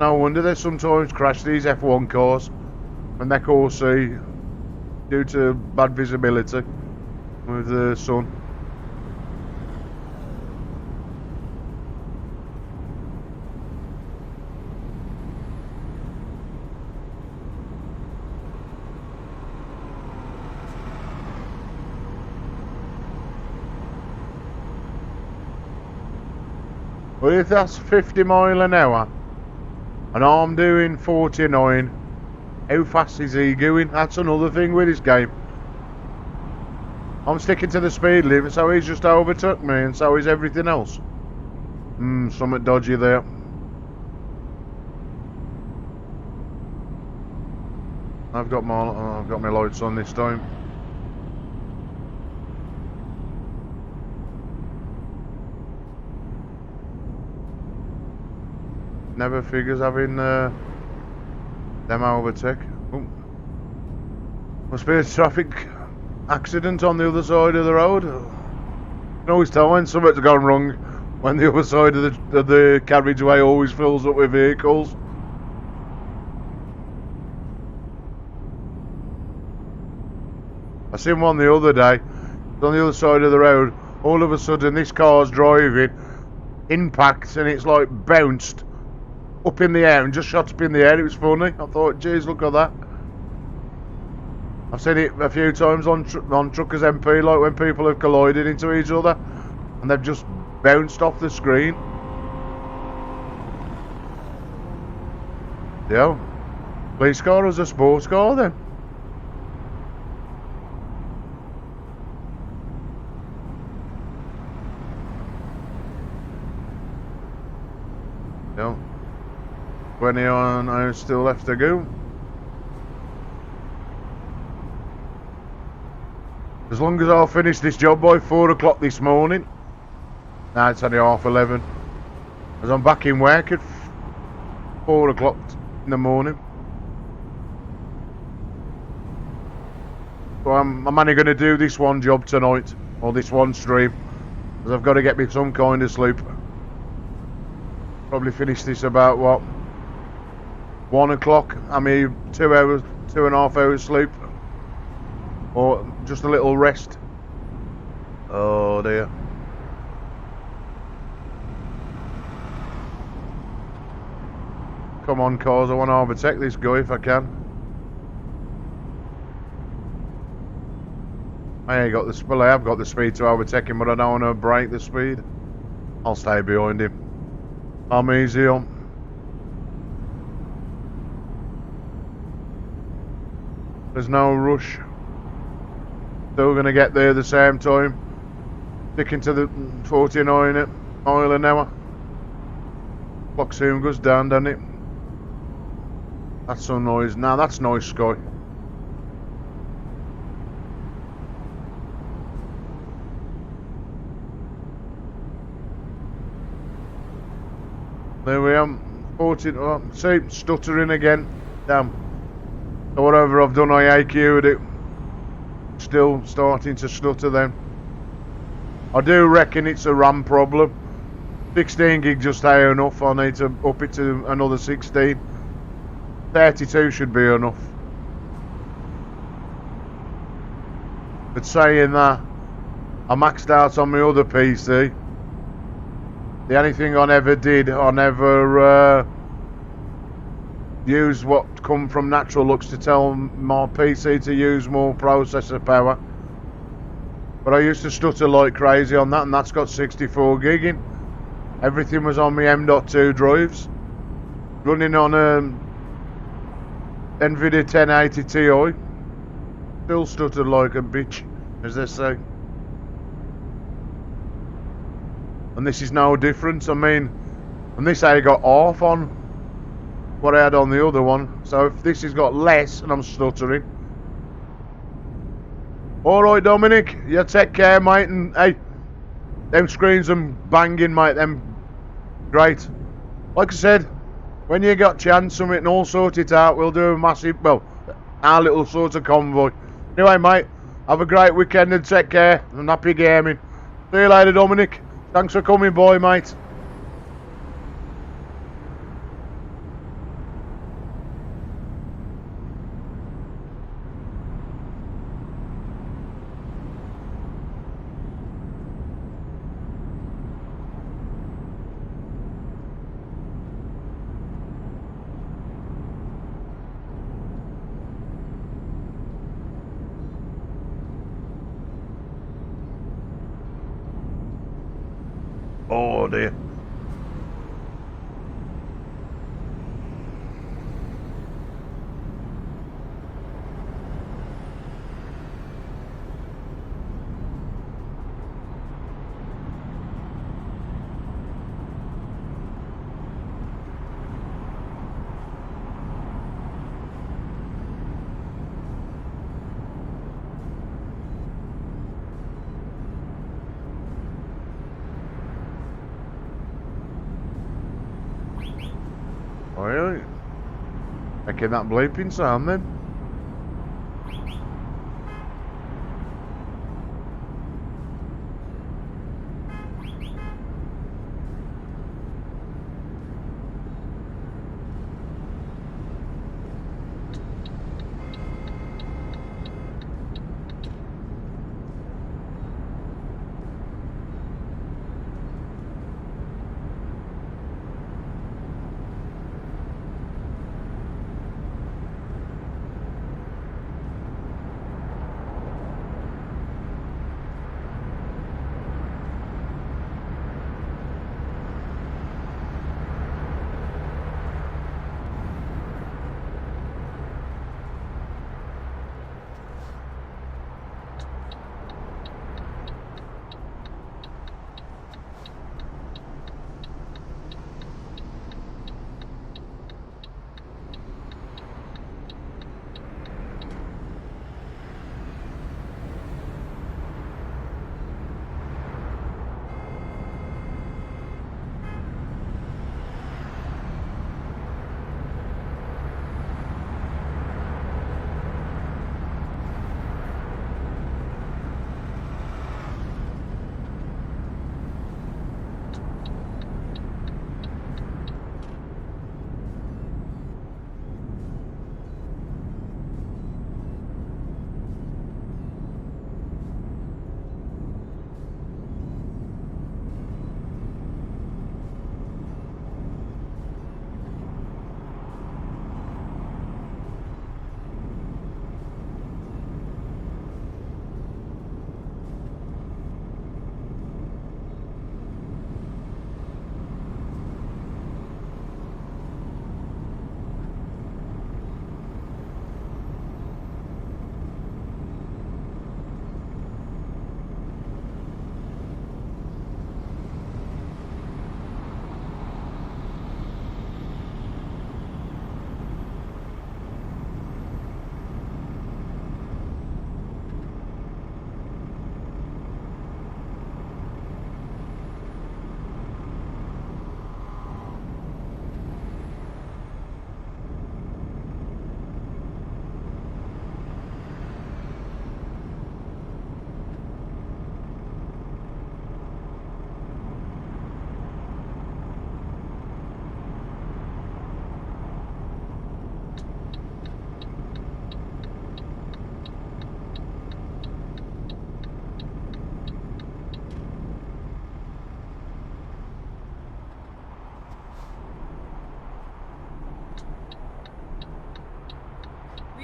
Speaker 2: No wonder they sometimes crash these F1 cars when they can't see due to bad visibility with the sun. Well, if that's 50 mile an hour and I'm doing 49, how fast is he going? That's another thing with this game. I'm sticking to the speed limit, so he's just overtook me, and so is everything else. Something dodgy there. I've got my lights on this time. Never figures having them overtake. Oh. Must be a traffic accident on the other side of the road. You can always tell when something's gone wrong when the other side of the carriageway always fills up with vehicles. I seen one the other day. It's on the other side of the road. All of a sudden this car's driving, impacts, and it's like bounced up in the air and just shot up in the air. It was funny. I thought, geez, look at that. I've seen it a few times on Truckers MP, like when people have collided into each other and they've just bounced off the screen. Yeah. Police car was a sports car then. Yeah. 20 on hours still left to go. As long as I'll finish this job by 4 o'clock this morning. Now it's only 11:30. As I'm back in work at 4 o'clock in the morning. So I'm only going to do this one job tonight, or this one stream, because I've got to get me some kind of sleep. Probably finish this about what, 1 o'clock. I mean 2.5 hours sleep, or just a little rest. Oh dear. Come on cars, I want to overtake this guy if I can. I ain't got the speed. I have got the speed to overtake him, but I don't want to break the speed. I'll stay behind him. I'm easy on. There's no rush. Still gonna get there the same time. Sticking to the 49 mile an hour. Clock soon goes down, doesn't it? That's some noise. Now that's nice sky. There we are. 14. Oh, see, stuttering again. Damn. So whatever I've done, I AQ'd it. Still starting to stutter then. I do reckon it's a RAM problem. 16 gig just high enough. I need to up it to another 16. 32 should be enough. But saying that, I maxed out on my other PC. The only thing I never did, I never used what come from natural looks to tell my PC to use more processor power. But I used to stutter like crazy on that, and that's got 64 gig in. Everything was on my M.2 drives, running on NVIDIA 1080 Ti. Still stuttered like a bitch, as they say. And this is no different. I mean, and this I got off on what I had on the other one. So if this has got less and I'm stuttering. Alright, Dominic, you take care, mate. And hey, them screens are banging, mate. Them great. Like I said, when you got chance something and all sort it out, we'll do a massive, well, our little sort of convoy. Anyway, mate, have a great weekend and take care. And happy gaming. See you later, Dominic. Thanks for coming, boy, mate. Oh dear. Really? Making that bleeping sound then?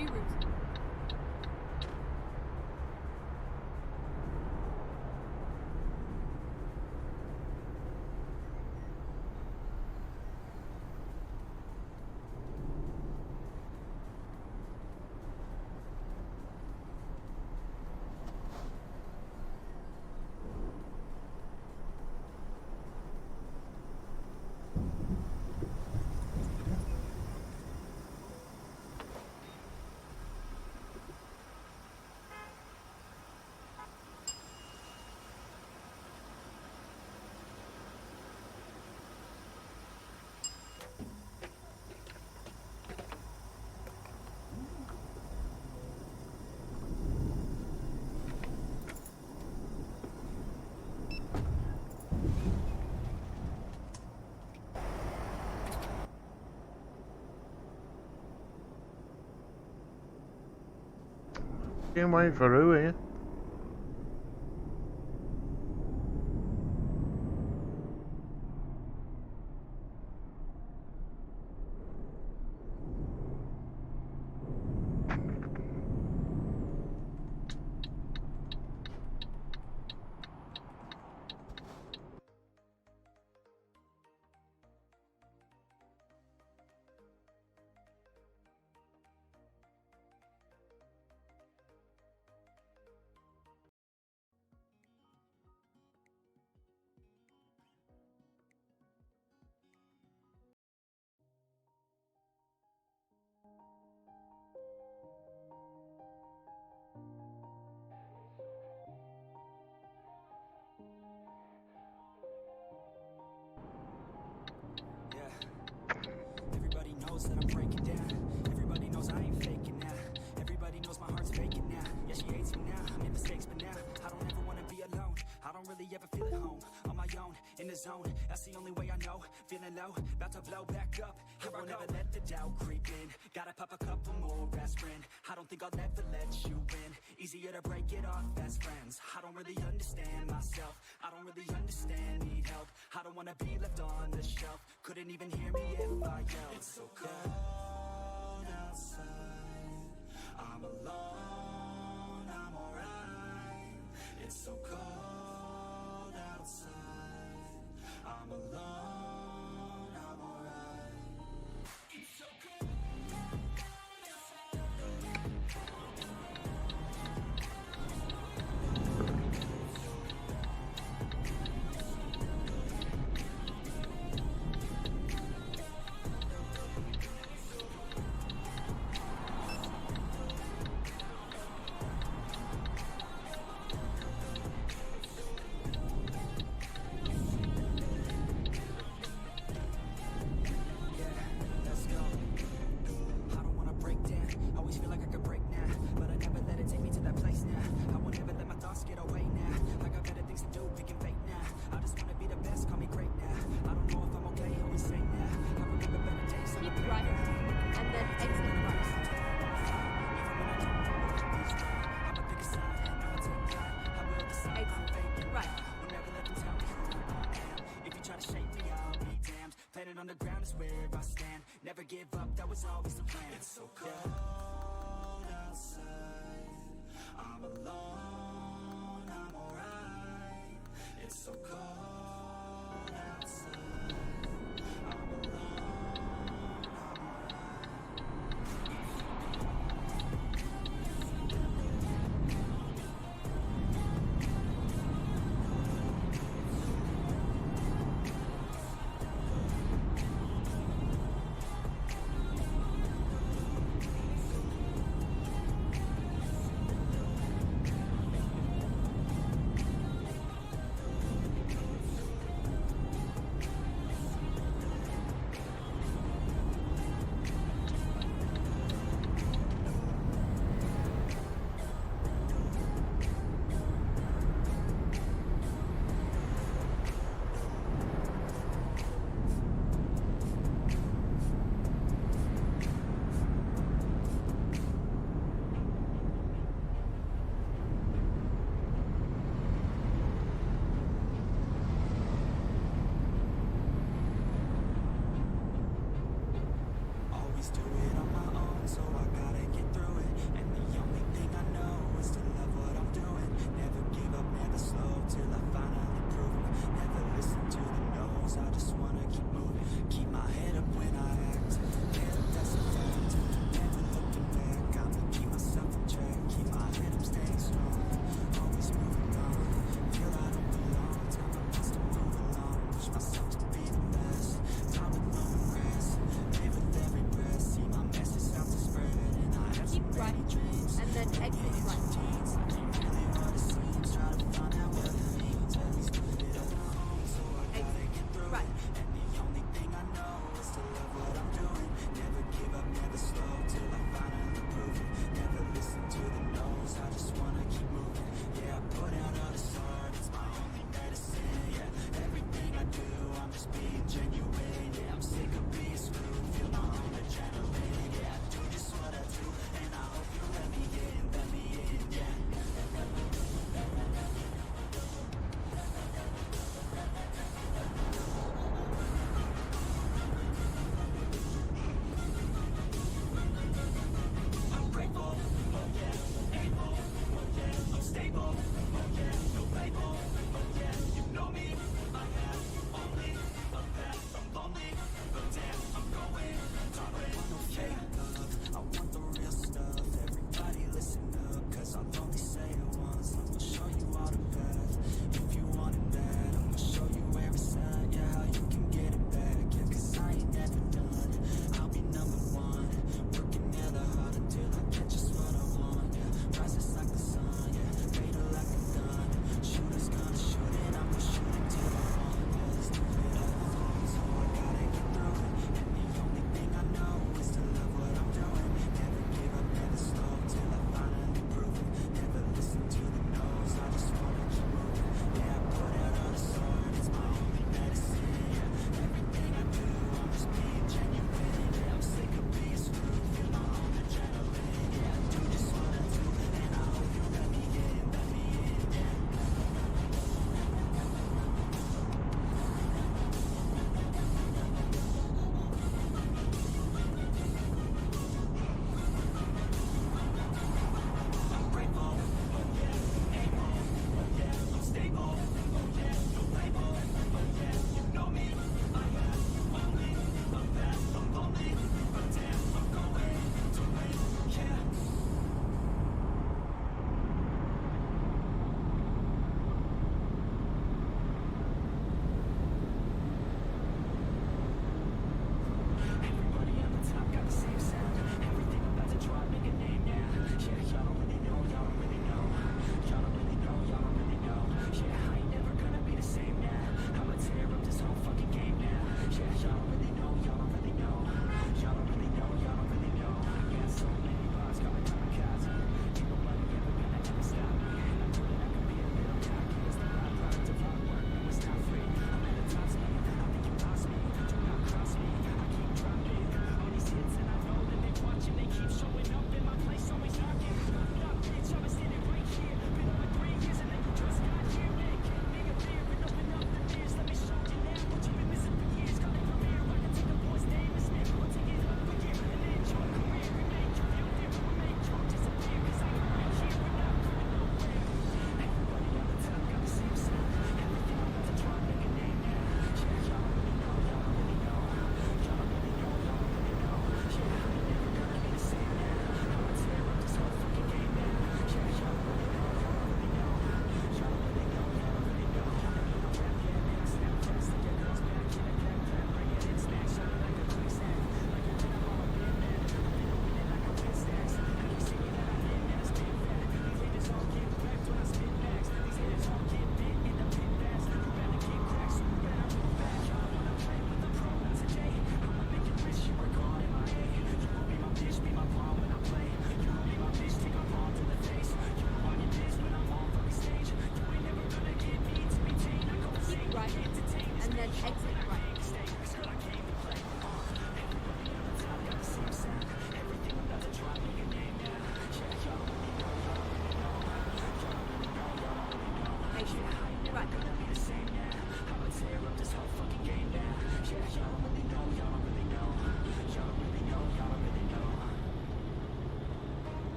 Speaker 3: Reroute.
Speaker 2: Can't wait for who here.
Speaker 4: Everybody knows that I'm breaking down. Everybody knows I ain't faking now. Everybody knows my heart's faking now. Yeah, she hates me now. I made mistakes, but now I don't ever wanna be alone. I don't really ever feel at home. On my own, in the zone. That's the only way I know. Feeling low, about to blow back up. I won't ever let the doubt creep in. Gotta pop a couple more aspirin. I don't think I'll ever let you in. Easier to break it off as friends. I don't really understand myself. I don't really understand, need help. I don't wanna be left on the shelf. Couldn't even hear me if I yelled. It's so cold outside. I'm alone, I'm alright. It's so cold outside. I'm alone, I'm alright. It's so cold. On the ground is where I stand. Never give up, that was always the plan. It's so cold outside. I'm alone, I'm alright. It's so cold outside. I'm alone, I'm alright.
Speaker 3: right, and then exit right. Exit right.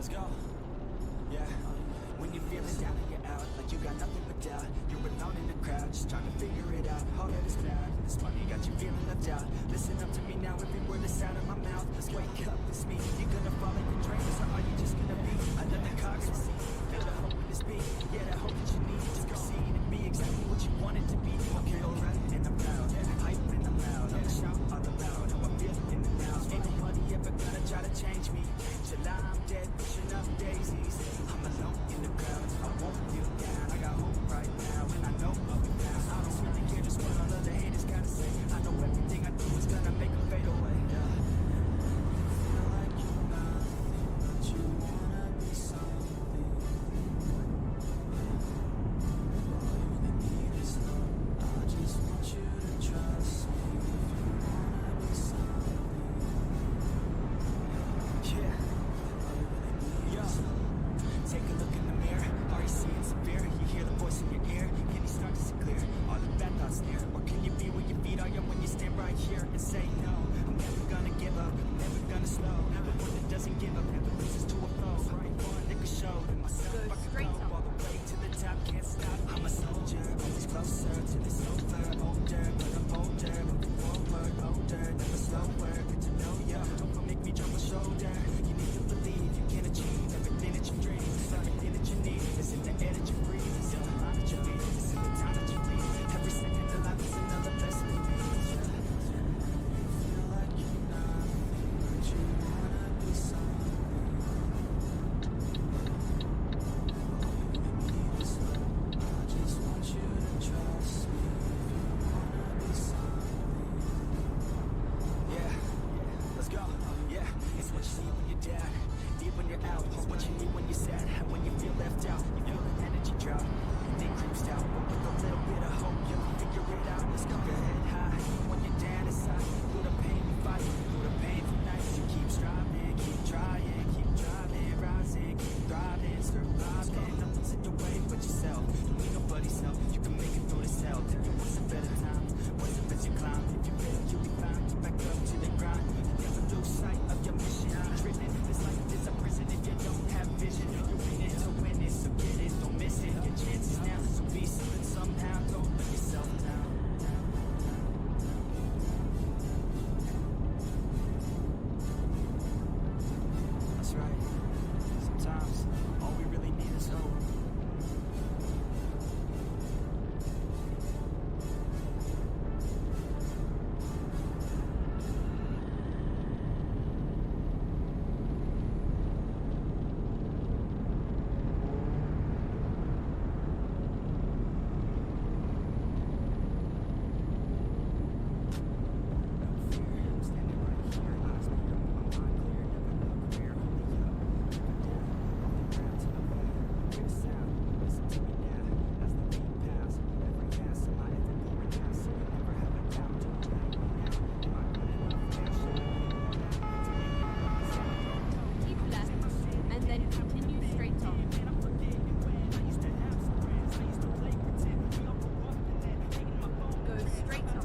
Speaker 4: let's go. Yeah, when you're feeling down and you're out, like you got nothing but doubt. You're alone in the crowd, just trying to figure it out. All that is bad, this money got you feeling left out. Listen up to me now, every word that's out of my mouth. Let's wake up, it's me. You're gonna follow your dreams, or are you just gonna be another cog in the sea? Feel the hope in this beat, yeah, the hope that you need to proceed and be exactly what you want it to be. Okay, alright, and I'm proud, hype and I'm loud. I'm gonna shout all about how I feel in the now. Ain't nobody ever gonna try to change me. Till I'm dead, pushing up daisies. I'm alone in the crowd, I won't feel down. I got hope right now, and I know I'll be down. I don't really care just what all other haters gotta say. I know everything I do is gonna make them fade away. Yeah. Feel like you're nothing, but you wanna be something. All you need is love. I just want you to trust me. If you wanna be something. Yeah. Yo. Take a look in the mirror. Are you seeing severe? You hear the voice in your ear. Can you start to see clear? Are the bad thoughts near? Or can you be where your feet are? Yeah, when you stand right here and say no. I'm never gonna give up. I'm never gonna slow. The one that doesn't give up never loses to a foe. I'm born like a show. And myself I can
Speaker 3: straight
Speaker 4: go all the way to the top. Can't stop. I'm a soldier. Always closer to the over. Older, but I'm bolder. Moving forward, older. Never slower. Good to know ya. Don't make me drop my shoulder. You need to believe you can achieve everything that you dream. Everything that you need is in the air that you breathe. It's in the mind that you lead. It's in the time that you lead. Every second of life is another blessing to me. Feel like you're nothing, but you wanna be something. All you need is love. I just want you to trust me. If you wanna be something. Yeah, let's go. Yeah, it's what you see when you're down, deep when you're out. It's what you need when you're sad, and when you feel left out. You feel an energy drop, and then creeps out. But with a little bit of hope, you'll figure it out. Let's go. Your head high, when you're down inside. Through the pain you fight, through the painful nights. You keep striving, keep trying, keep driving, rising, keep thriving, surviving. Nothing's in your way but yourself. You ain't nobody's help. You can make it through this hell. There was a better time, was it as you climb? If you fail, you'll be fine. Get back up to the grind. Never lose sight of your mission. Be driven. This life is a prison if you don't have vision. You're in it to win it, so get it, don't miss it. Your chances now, so be something somehow. Don't let yourself down. That's right. Sometimes all we really need is hope.
Speaker 3: Keep left, and then continue straight on. Go straight on.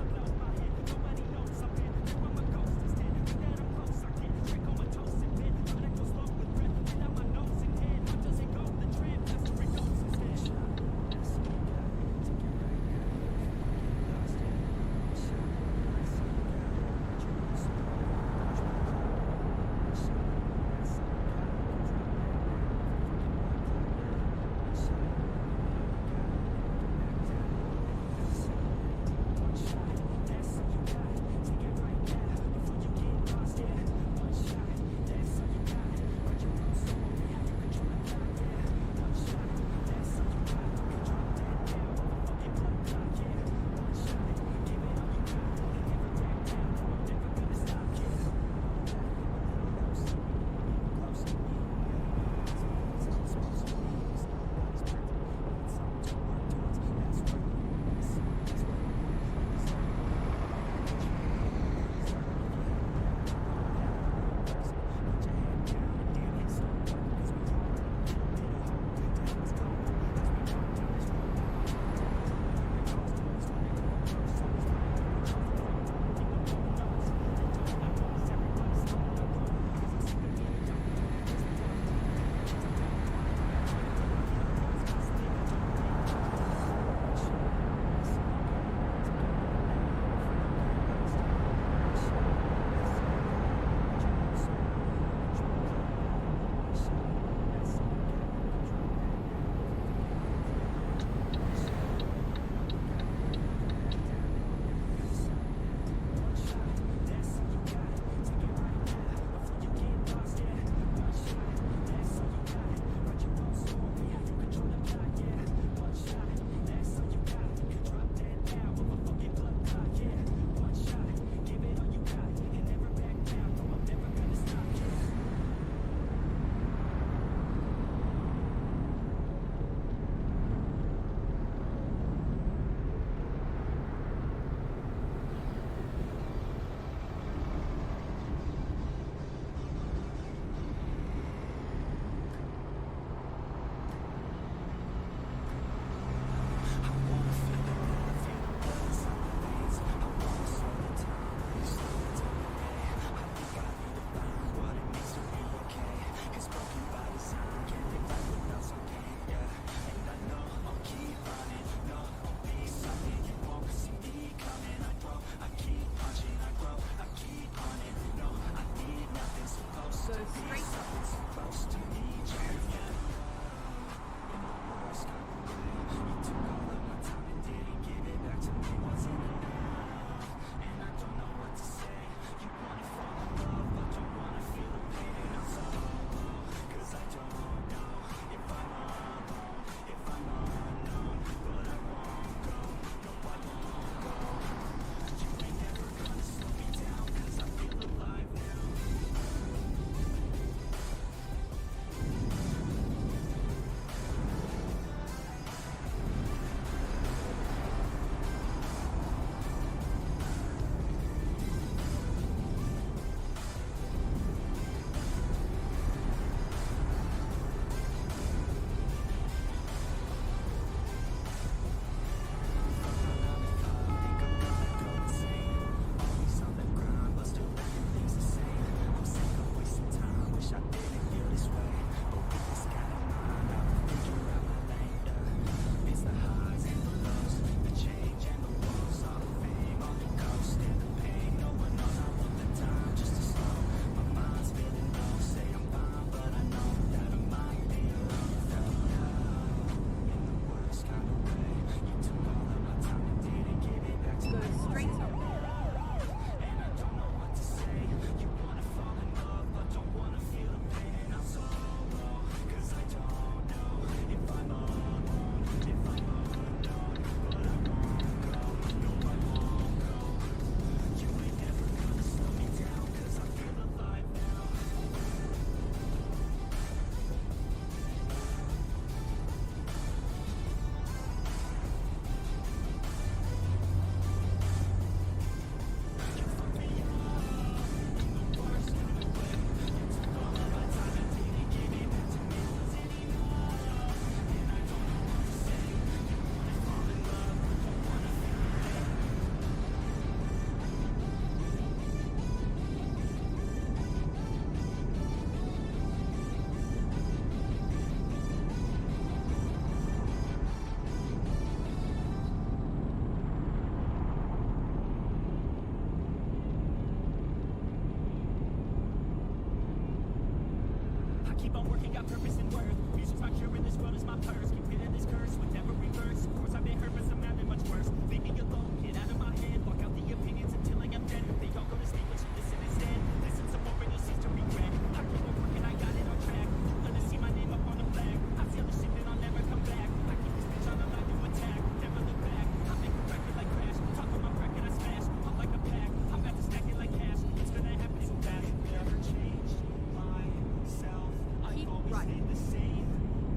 Speaker 4: keep on working, got purpose and worth. Music's my cure and this world is my purse. Get rid of this curse with every verse. Of course I've been hurt, but some have been much worse. Leave me alone, get out of my head. Block out the opinions until I am dead. They all go to sleep, but you listen instead. Listen some more and you'll cease to regret. I keep on working, I got it on track. You're gonna see my name up on the flag. I see all the shit that I'll never come back. I keep this bitch on a line to attack. Never look back. I make a record like Crash. Talk on my record, I smash. Up like a pack. I'm about to stack it like cash. It's gonna happen so fast. Never changed myself. I've always stayed the same.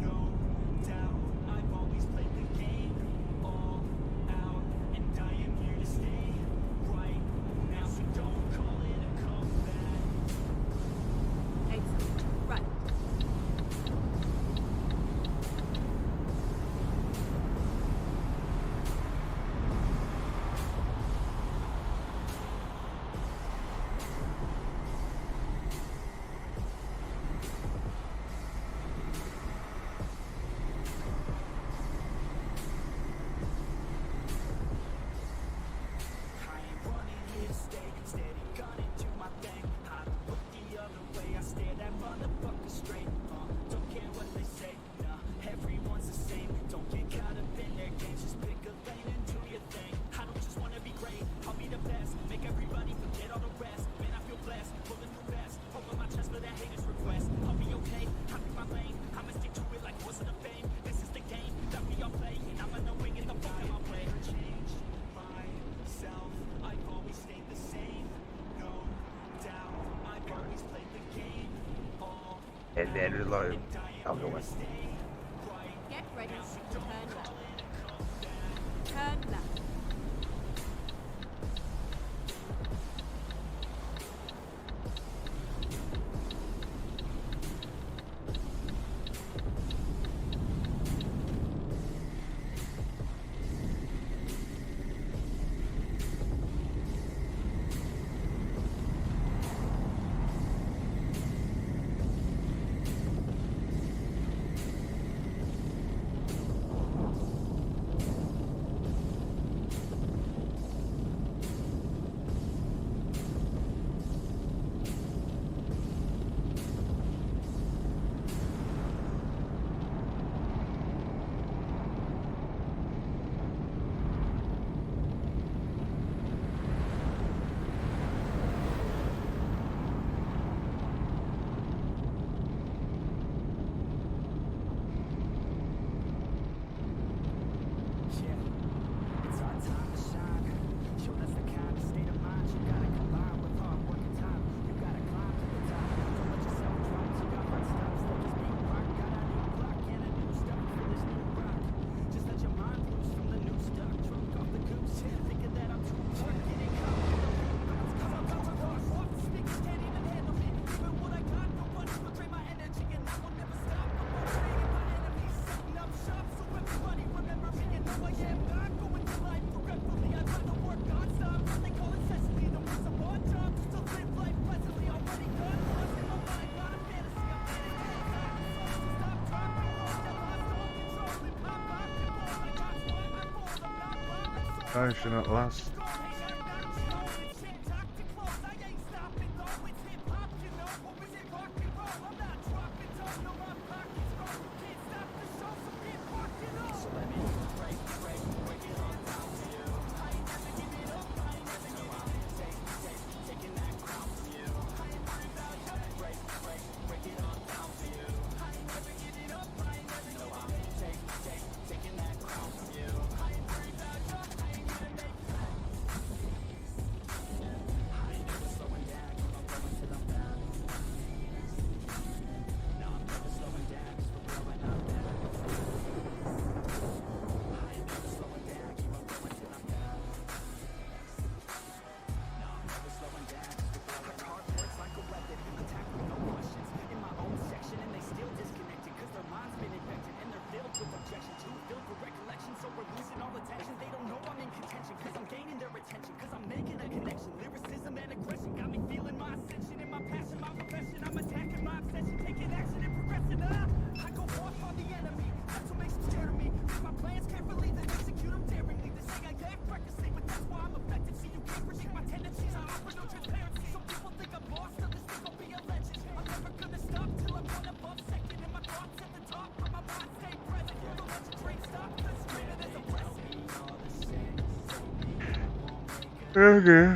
Speaker 4: No doubt. I've always played the game all out, and I am here to stay right now. So don't call it a comeback.
Speaker 3: Excellent. Right.
Speaker 4: I ain't running here to stay, steady gunning to my thing. I don't look the other way, I stare that motherfucker straight. Don't care what they say, nah, everyone's the same. Don't get caught up in their games, just pick a lane and do your thing. I don't just wanna be great, I'll be the best. Make everybody forget all the rest. Man, I feel blessed, pulling through best. Over my chest for that haters request. I'll be okay, I'll be my lane. I'ma stick to it like horse of the fame. This is the game that we all play, and I'ma know wing in the fuck my way. Change myself, I've always stayed the same. No doubt, I've always played the game all
Speaker 2: And then it's like, I'll go in.
Speaker 4: stay right.
Speaker 3: Get ready to turn left. Turn left.
Speaker 4: Yeah, it's our time to shine. Yo, that's the kind of state of mind you gotta combine with hard work and time. You gotta climb to the top. Don't let yourself drop. You got hard stops. Let this beat rock. Got a new block and a new start for this new rock. Just let your mind loose from the new stuff. Drunk off the goose. Thinking that I'm too hard. Getting caught. Come on, off the speakers can't even handle me. Even what I got, nobody will drain my energy, and I will never stop. I'm motivating my enemies, setting up shop so everybody remember me and who I am. Not going to life regretfully. I'd rather work non-stop. They call it necessity. The reason my job is to live life pleasantly. Already done, lost in my mind, not a fantasy. I'm ready to attack. Stop talking, still lost all control. And pop off the ball. I got one, I roll. I'm not blind.
Speaker 2: Ocean at last. attention, cause I'm making a connection. Lyricism and aggression got me feeling my ascension. In my passion, my profession, I'm attacking my obsession, taking action and progressing. I go off on the enemy, that's what makes them scared of me. Make my plans carefully, then execute them daringly. They say I act recklessly, but that's why I'm effective. See, you can't predict my tendencies, I offer no transparency. Some people think I'm lost, others think I'll be a legend. I'm never gonna stop till I'm one above Okay.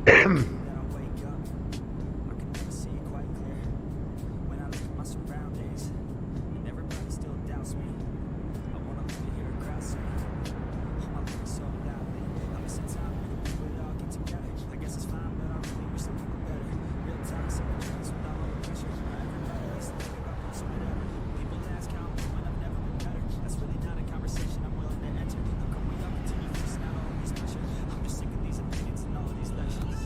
Speaker 4: Then I wake up, I can never see it quite clear. When I look at my surroundings, and everybody still doubts me. I wanna live to hear a crowd sing. Oh, my lyrics so loudly. I miss the time when we would all get together. I guess it's fine, but I really wish that we were better. Real talk, simple dreams without all the pressure. Now everybody likes to think about books or whatever. People ask how I'm doing, I've never been better. That's really not a conversation I'm willing to enter. How come we all continue facing out all of this pressure? I'm just sick of these opinions and all of these lectures.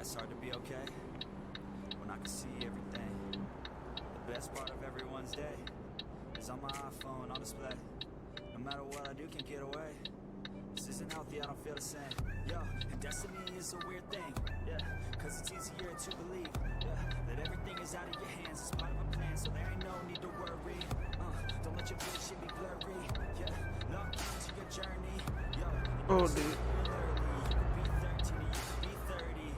Speaker 4: It's hard to be okay when I can see everything. The best part of everyone's day is on my iPhone on display. No matter what I do, can't get away. This isn't healthy, I don't feel the same. Yo, and destiny is a weird thing. Yeah, cause it's easier to believe. Yeah, that everything is out of your hands. It's part of a plan, so there ain't no need to worry. Don't let your vision be blurry. Yeah, lock into your journey. Yo,
Speaker 2: Oh, dude.
Speaker 4: you could be 13 or you could be 30.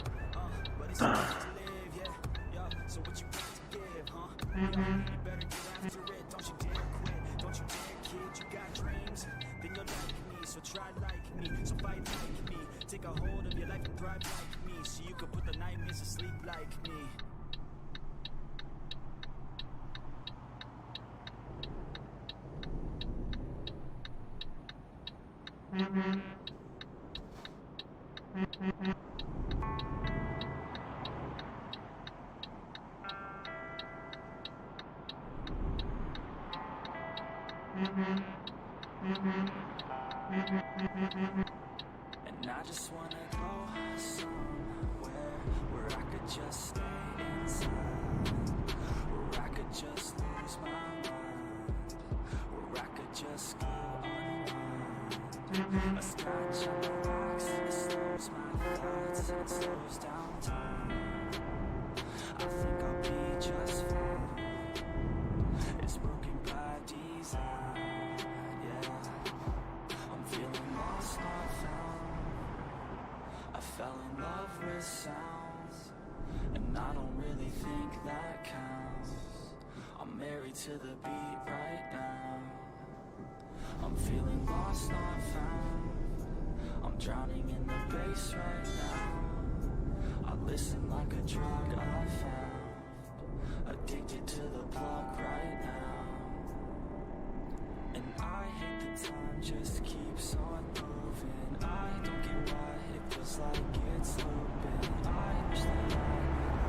Speaker 4: But it's easy to live, yeah. Yo, so what you got to give, huh? You better get after it. Don't you dare quit. Don't you dare, kid. You got dreams, then you're like me. So try like me. So fight like me. Take a hold of your life and thrive like me. So you can put the nightmares to sleep like me. And I just wanna go somewhere where I could just stay inside, where I could just lose my mind, where I could just go unwind. A scotch on the rocks, it slows my thoughts, it slows down time. I think I'll be just fine. It's broken by design, yeah. I'm feeling lost, not found. I fell in love with sounds, and I don't really think that counts. I'm married to the beat right now. I'm feeling lost, not found. I'm drowning in the bass right now. I listen like a drug I found, addicted to the plug right now. And I hate the time just keeps on moving. I don't get why it feels like it's looping. I wish that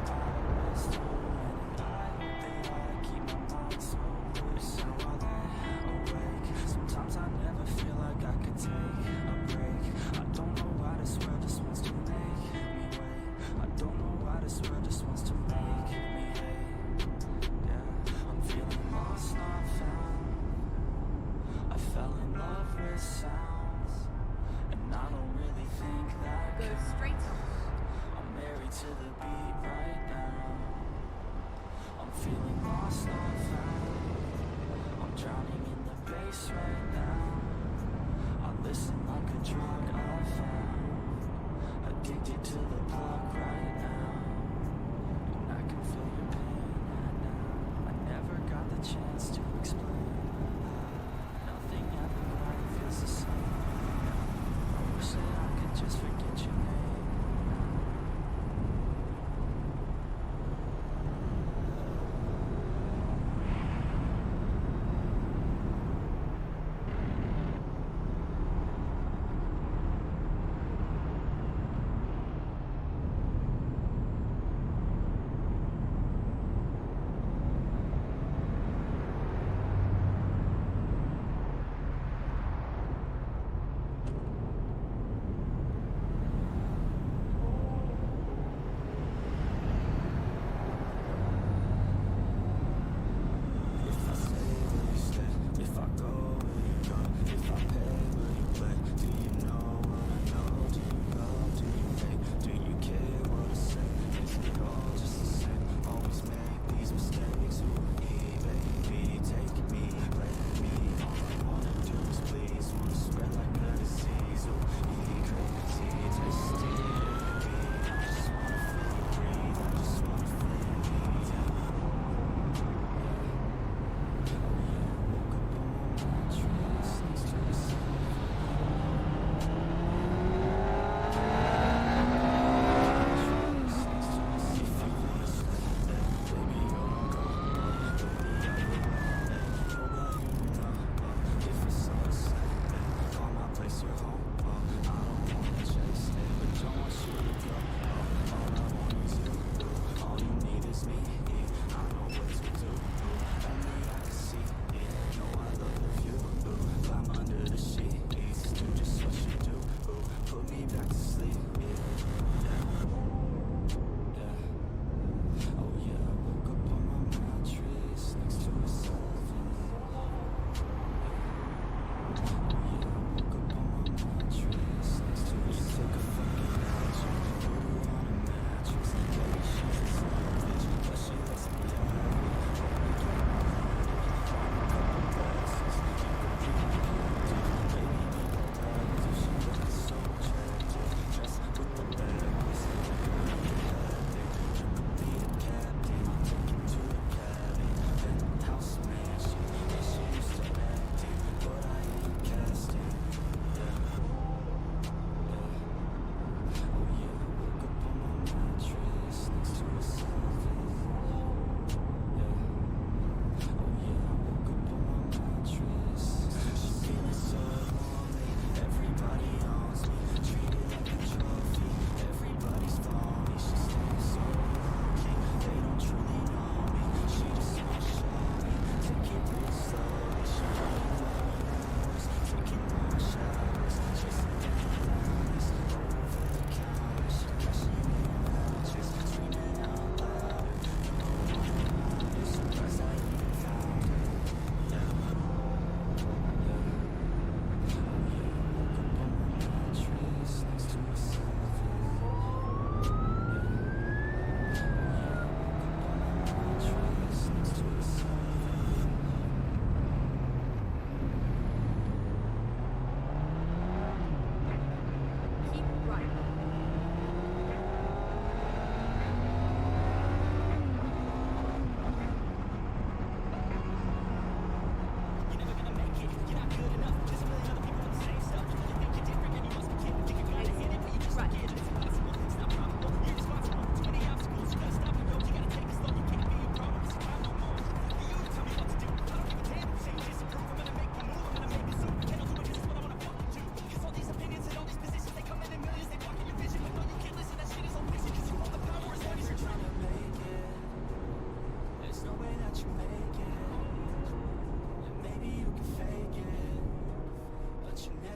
Speaker 4: I was doing it. I hope that I keep my mind so loose, so I lay awake. Sometimes I never feel like I could take a break. I don't know why this world just wants to make me wait. I don't know why this world just wants to make me hate. Yeah, I'm feeling lost, not found. I fell in love with sounds, and I don't really think that
Speaker 3: Go
Speaker 4: counts.
Speaker 3: straight on.
Speaker 4: I'm married to the beat right now. I'm feeling lost, not found. I'm drowning in the bass right now. I listen like a drug I found,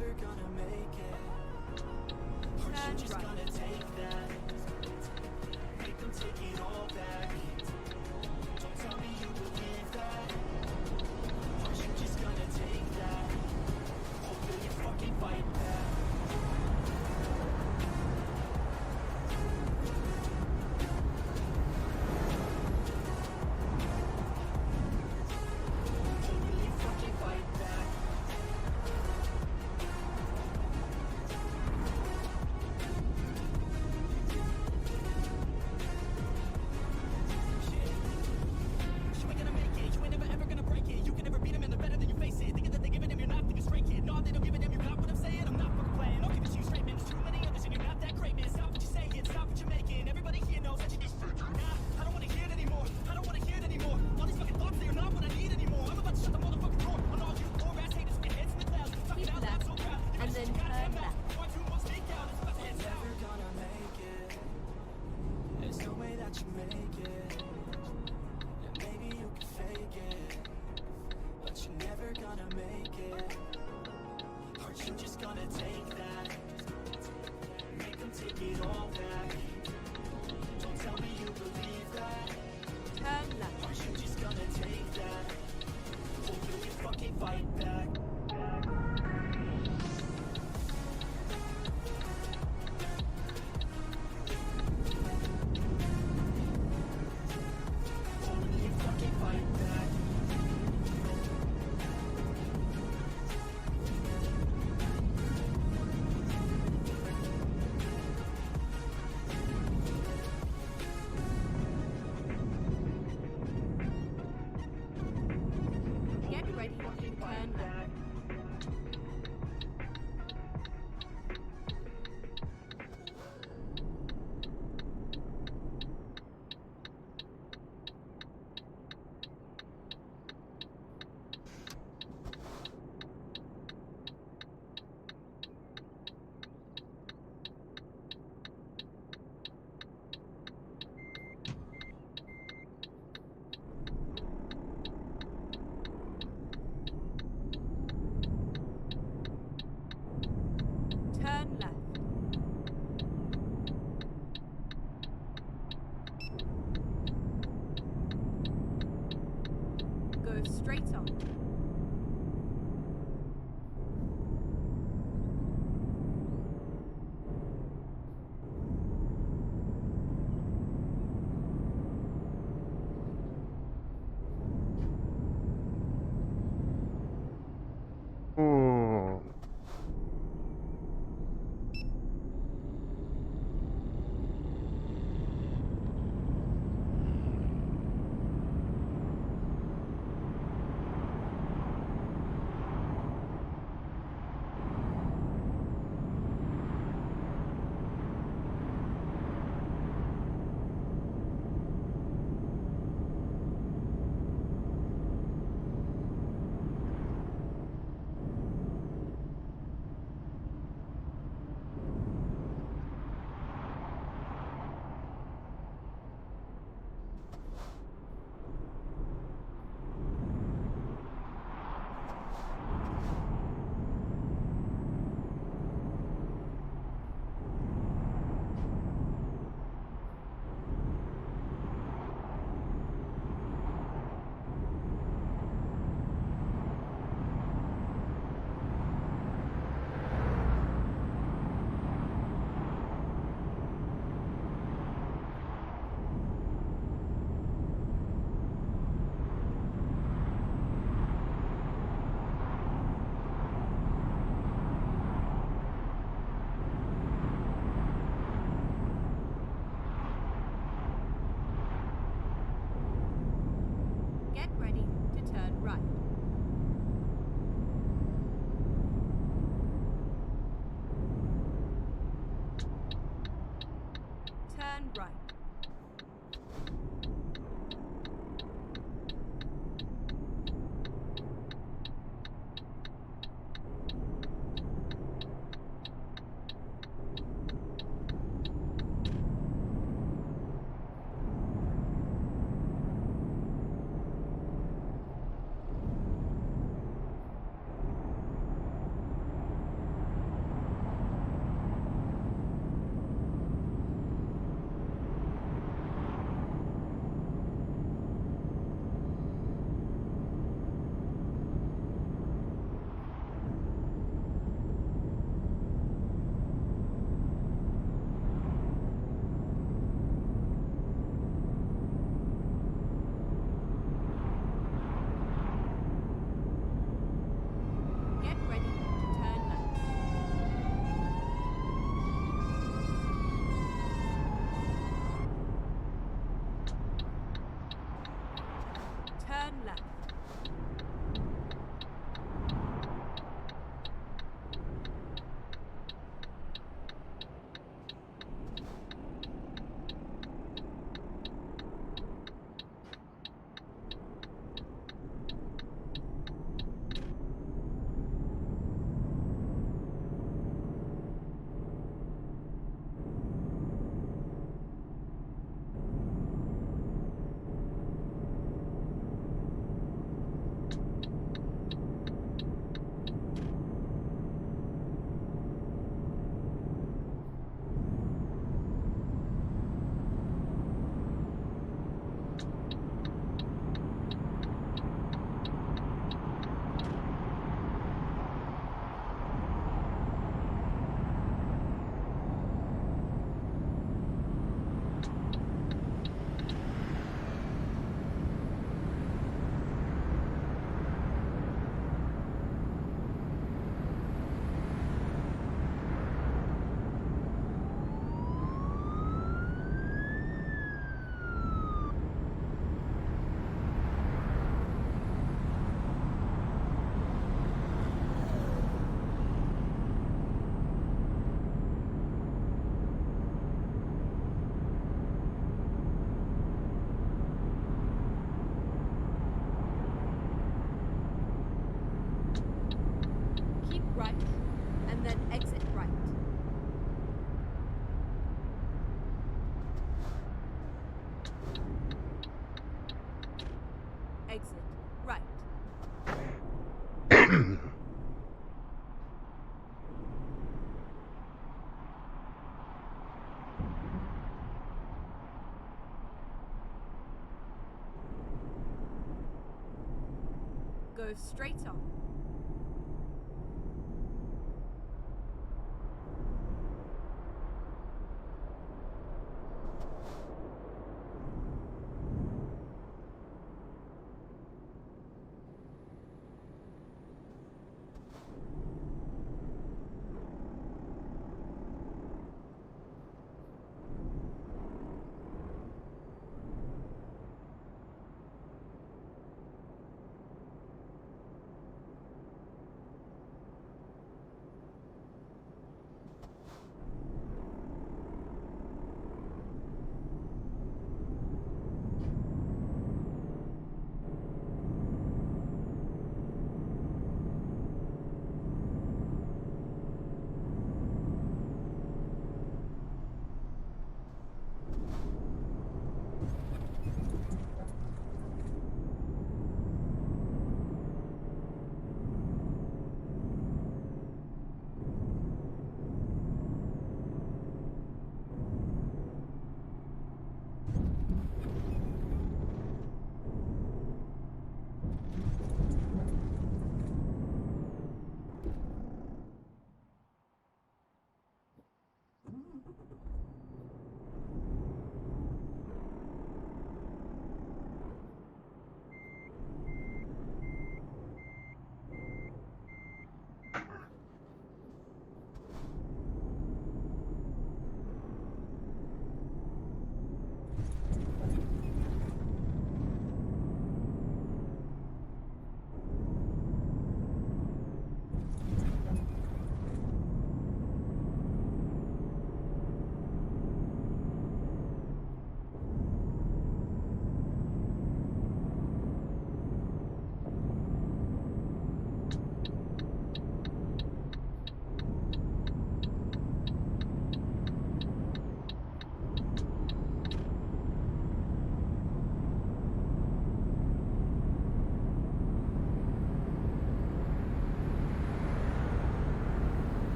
Speaker 4: never gonna make it. Aren't you just
Speaker 3: Turn
Speaker 4: gonna take that? Make them take it all back. Don't tell me you believe that. Aren't you just gonna take that? Or will you fucking fight back? Or will you fucking fight back? You ain't gonna make it, you ain't never ever gonna break it. You can never beat them and they're better than you face it. Thinking that they give a damn, you're not thinking straight, kid. No, they don't give a damn, you got what I'm saying. I'm not fucking playing, I'll give it to you straight, man. There's too many others and you're not that great, man. Stop what you're saying, stop what you're making. Everybody here knows that you just fake. Nah, I don't wanna hear it anymore. I don't wanna hear it anymore. All these fucking thoughts, they are not what I need anymore. I'm about to shut the motherfucking door on all you poor ass haters with your heads in the clouds. Talking
Speaker 3: Keep
Speaker 4: out loud
Speaker 3: left,
Speaker 4: so proud. You
Speaker 3: and
Speaker 4: better
Speaker 3: then
Speaker 4: shut your goddamn
Speaker 3: turn
Speaker 4: mouth.
Speaker 3: left.
Speaker 4: Before I do more speak out, it's about to end now. Never gonna make it. There's no way that you make it. And maybe you can fake it, but you're never gonna make it. Aren't you just gonna take that? Make them take it all back. Don't tell me you believe that.
Speaker 3: Turn left.
Speaker 4: Aren't you just gonna take that? Or will you fucking fight back? Or will you fucking fight back?
Speaker 3: Get ready to turn left. right, and then exit right. Exit right. Go straight on.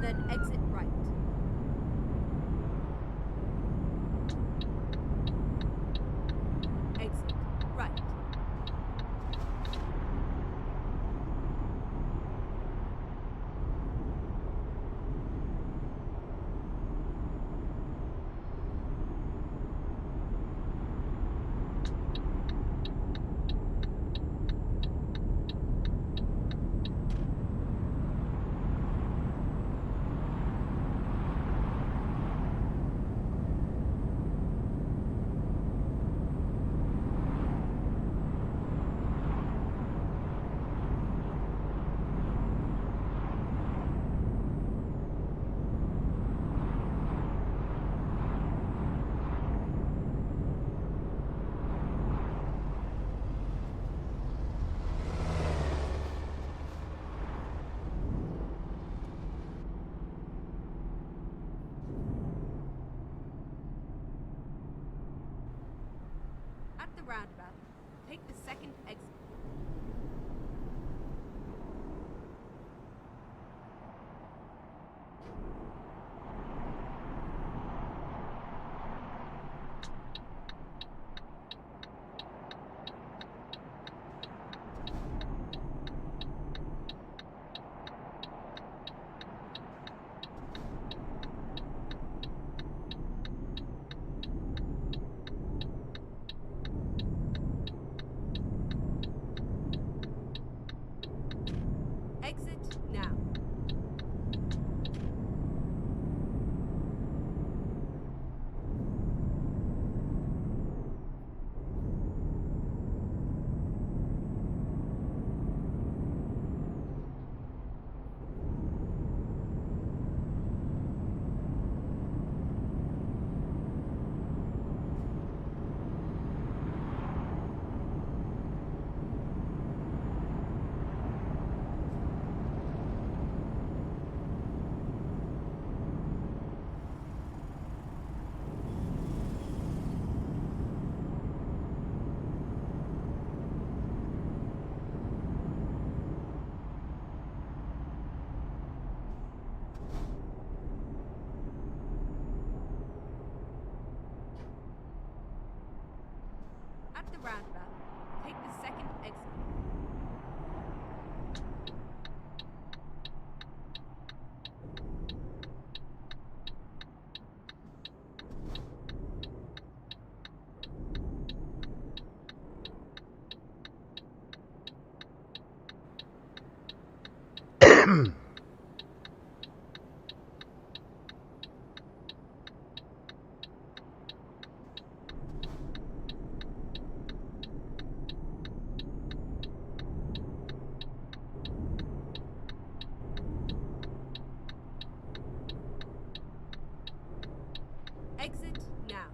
Speaker 3: then exit right. Exit right. At the roundabout, take the second exit. Exit now. At the roundabout, take the second exit. Exit now.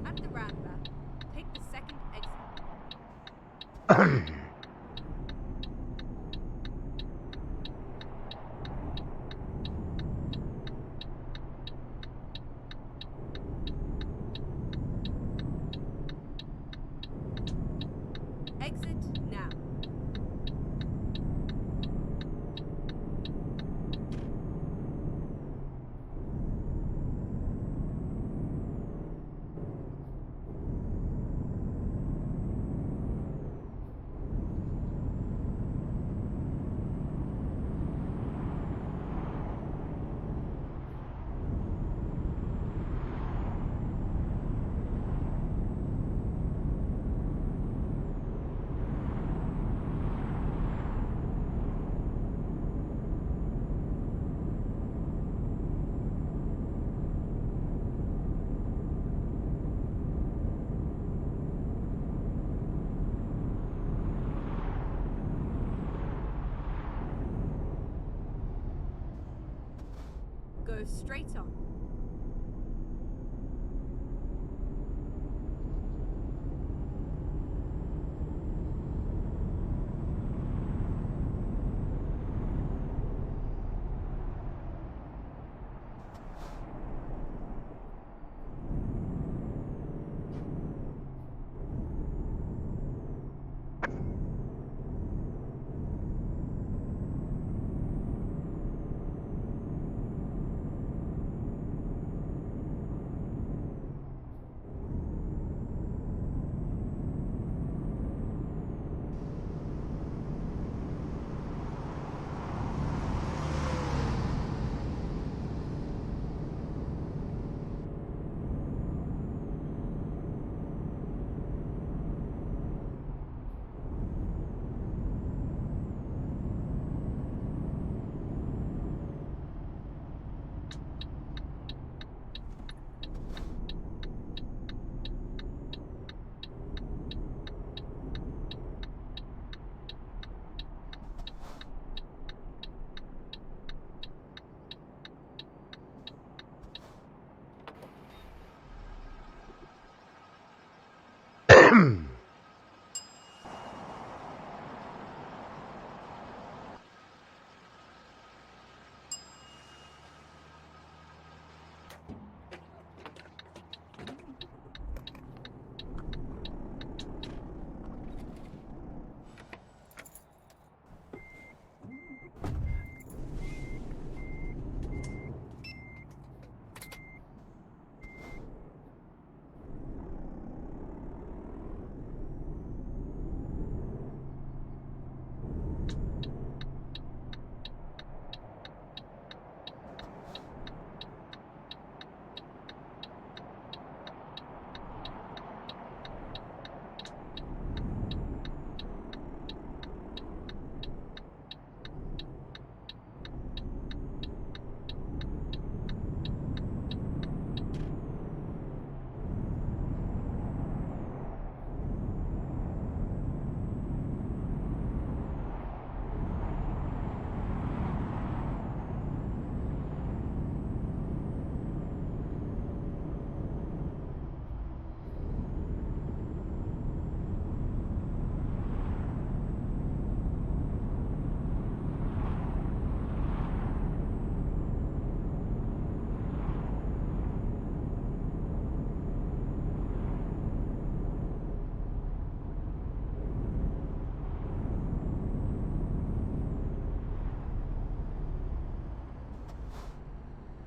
Speaker 3: At the roundabout, take the second exit. Exit now. Go straight on.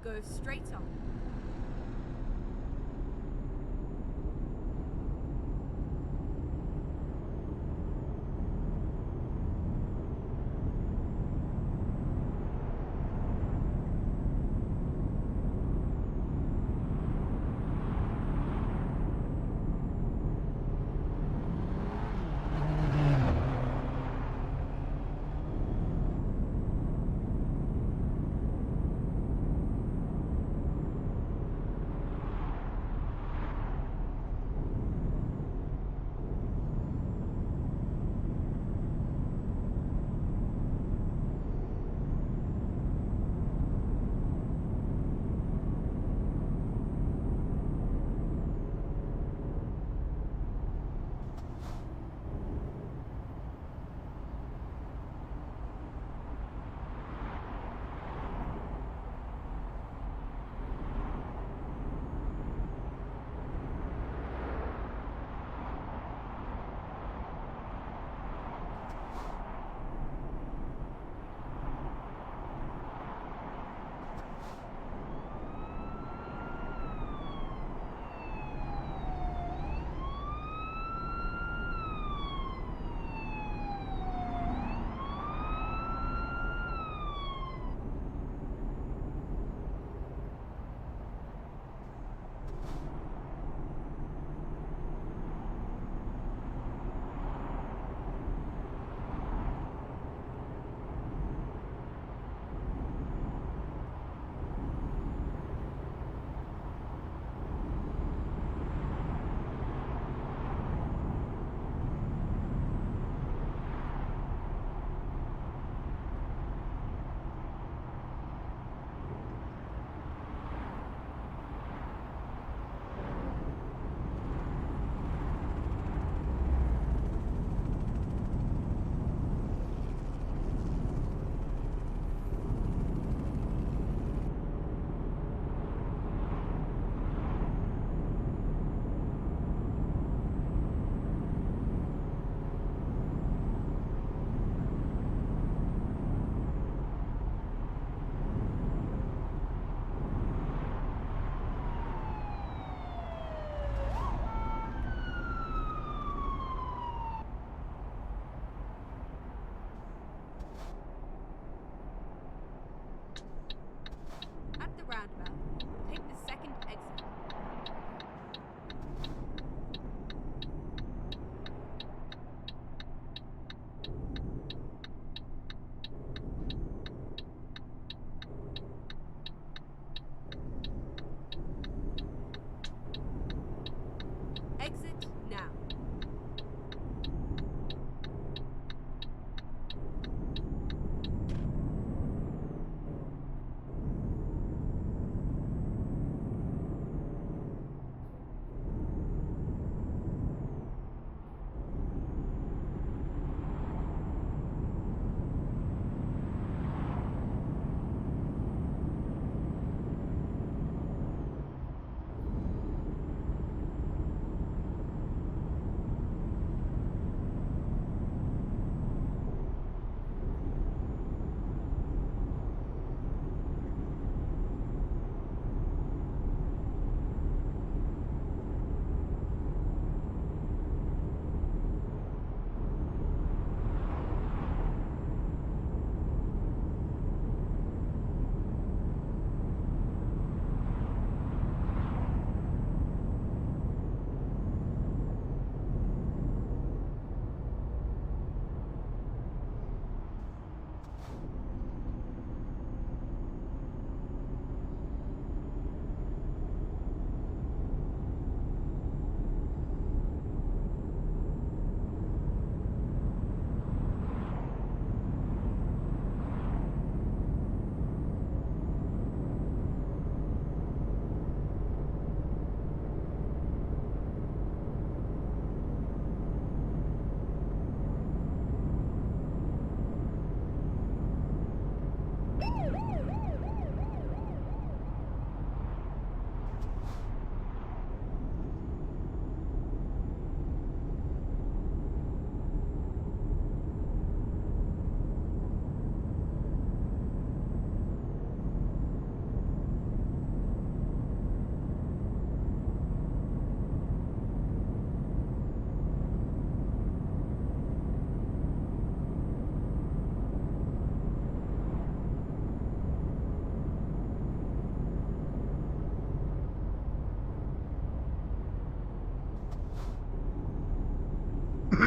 Speaker 3: Go straight on.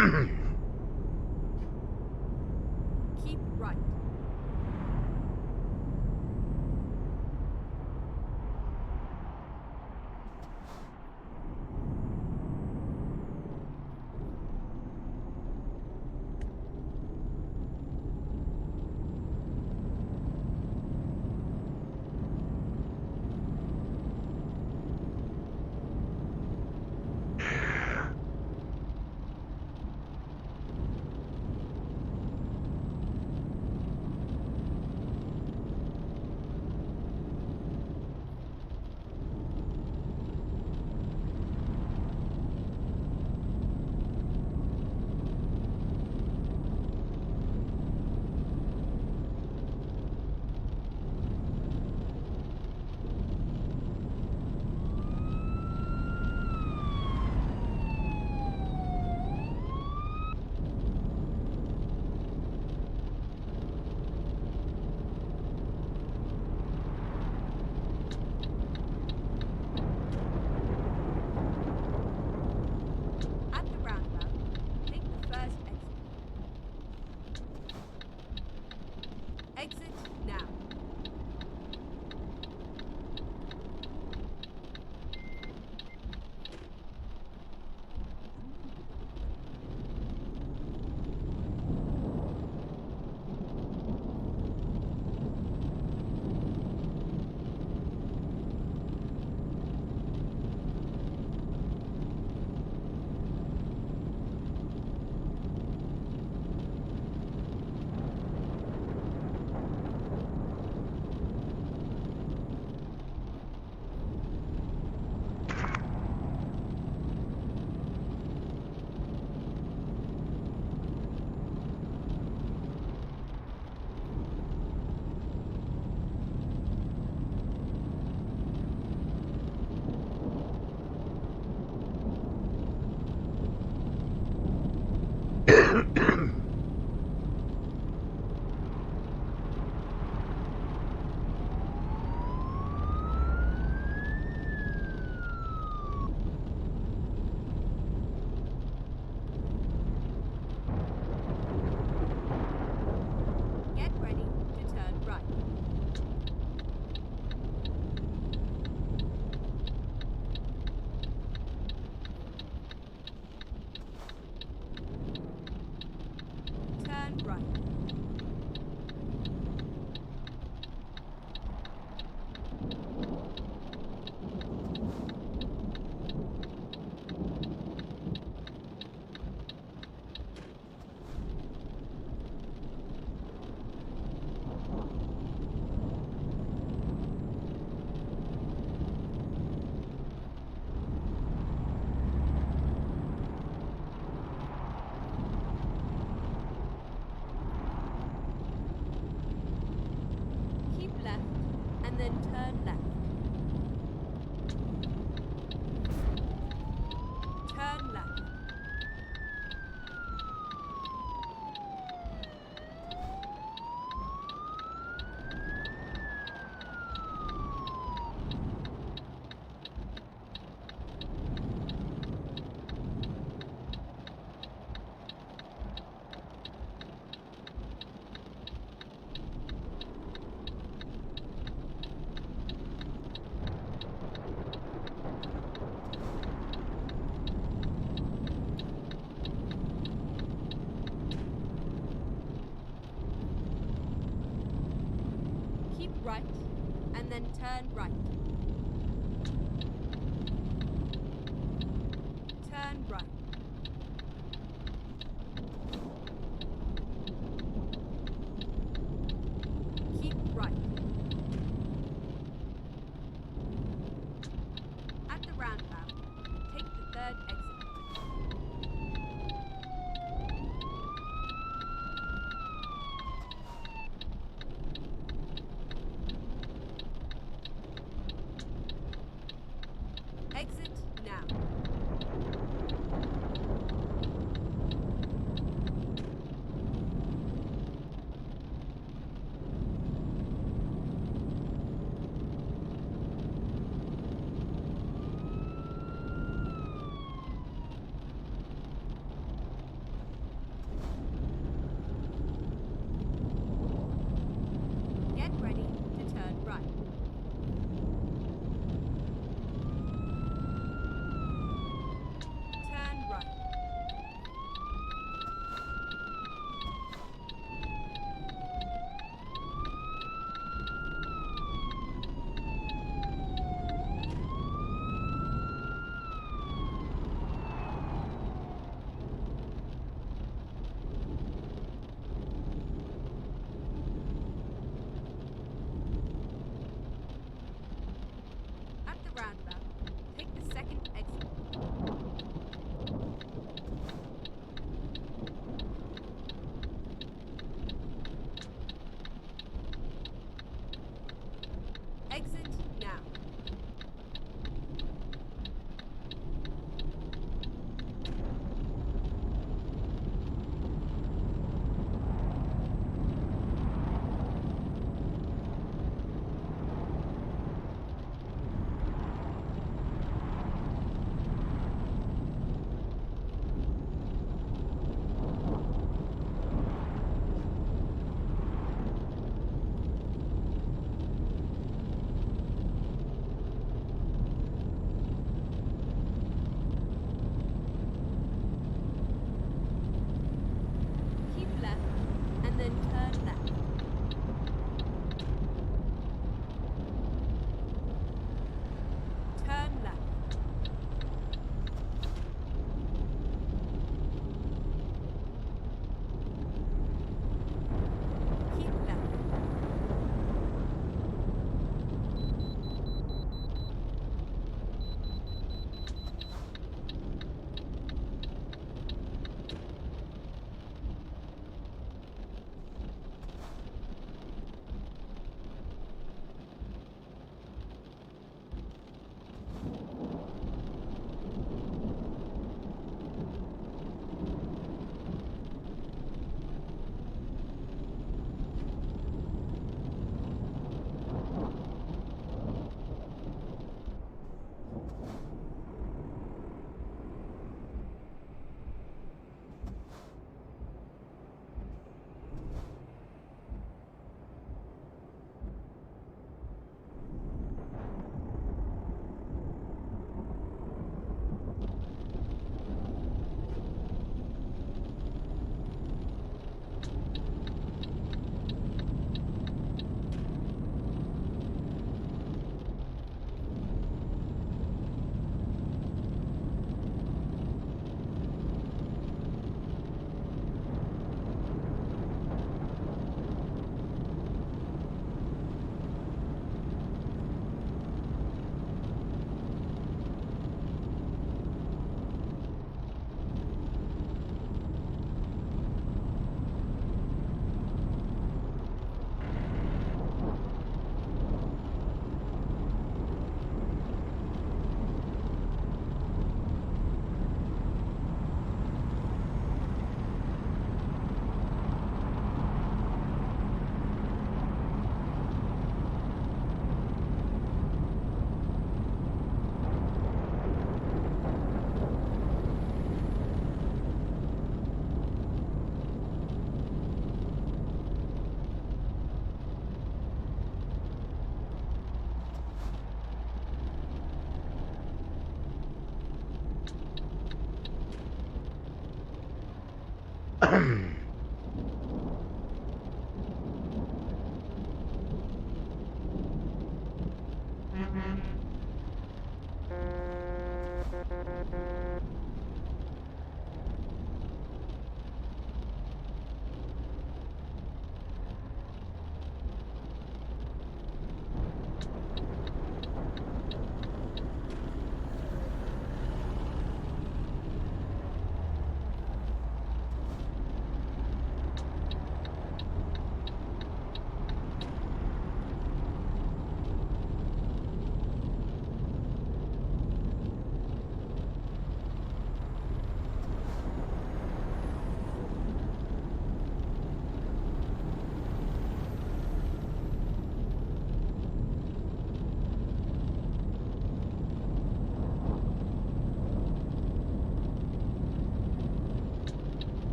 Speaker 3: Keep right. At the roundabout, take the first exit. Exit now. Get ready to turn right. Turn right. Keep left and then turn left. Turn left. Keep right and then turn right. Turn right. Keep right. At the roundabout, take the third exit. Exit now.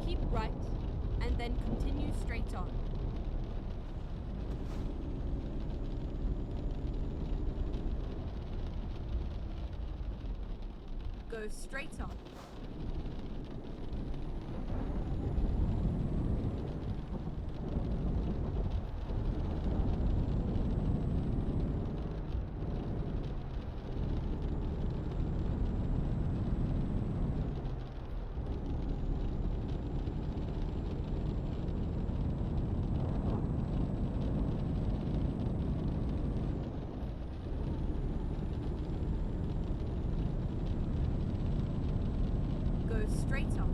Speaker 3: Keep right, and then continue straight on. Go straight on. Go straight on.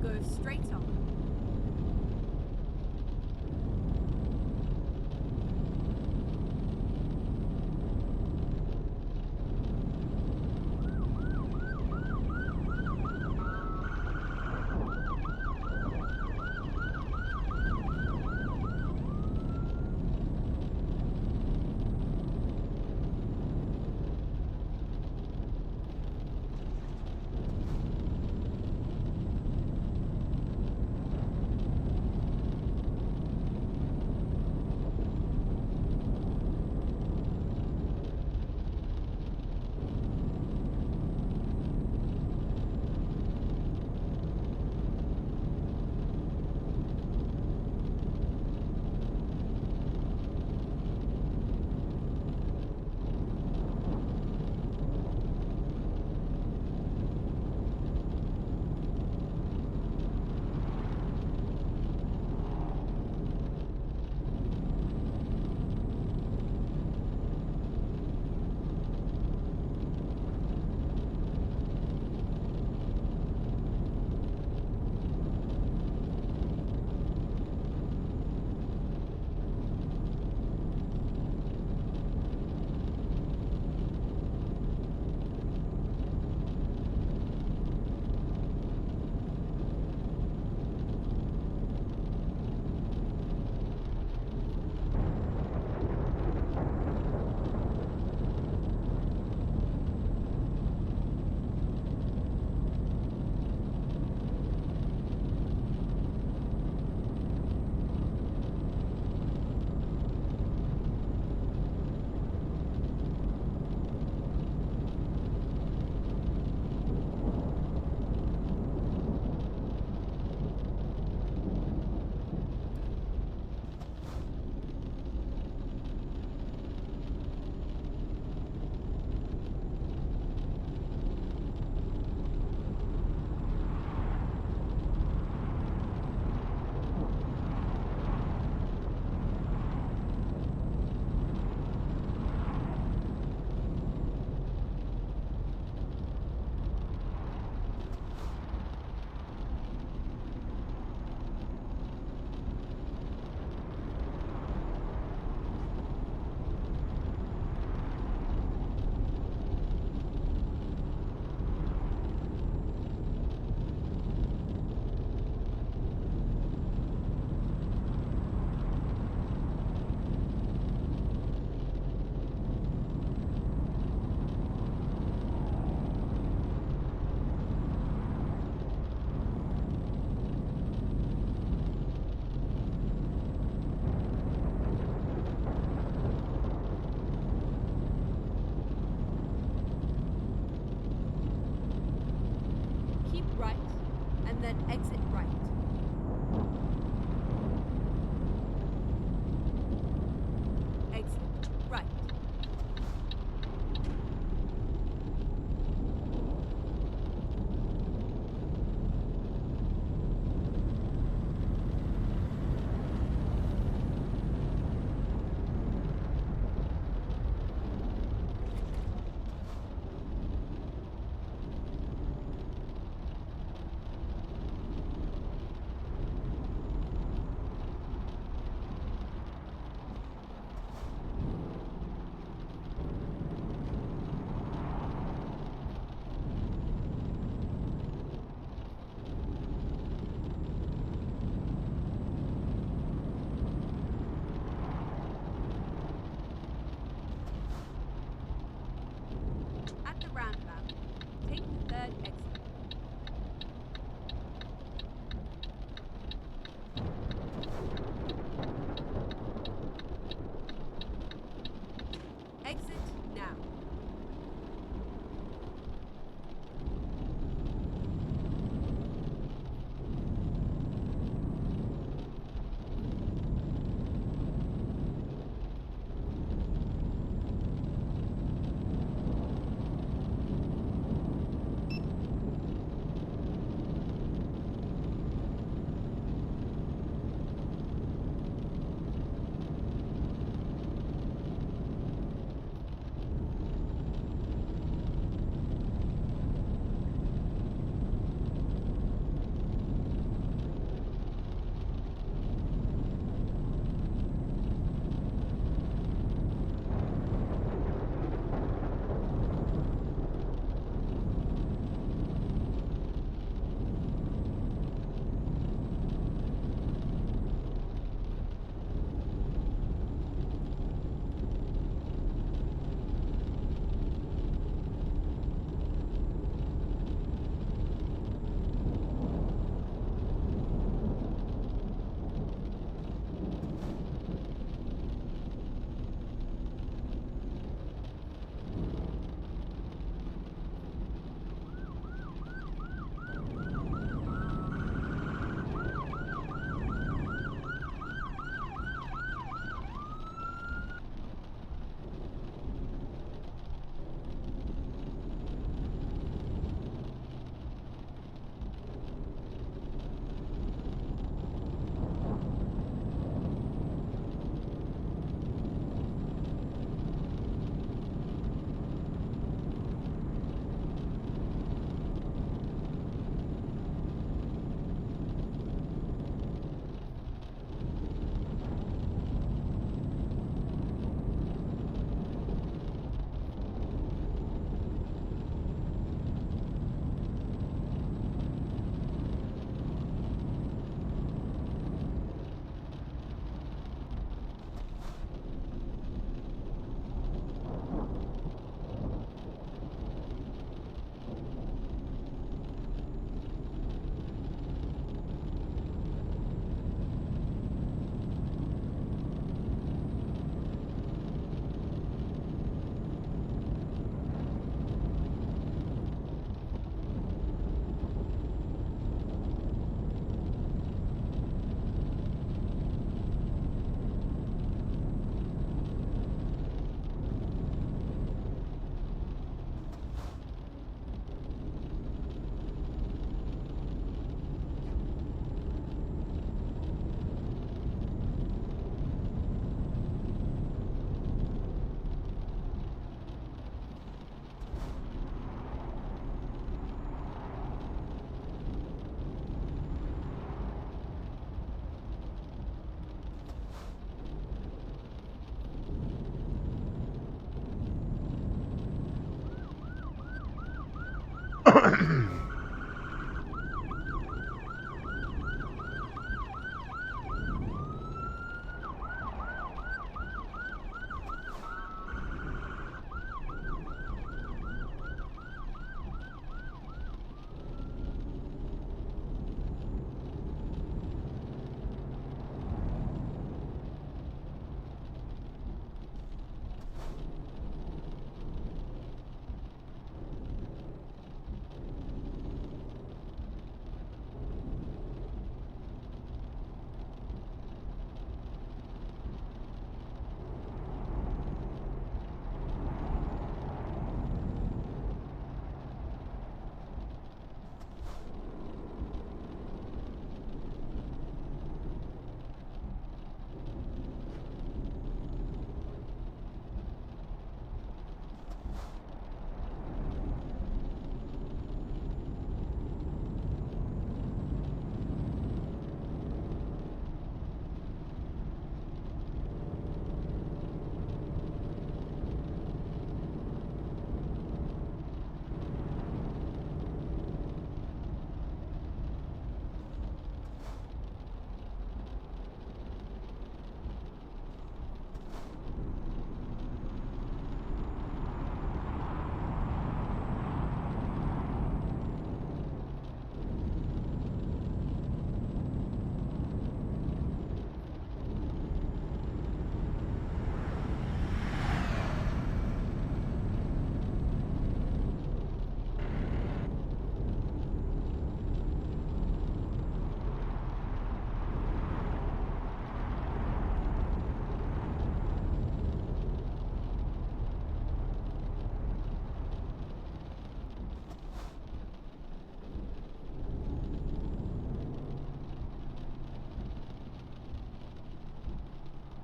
Speaker 3: Go straight on.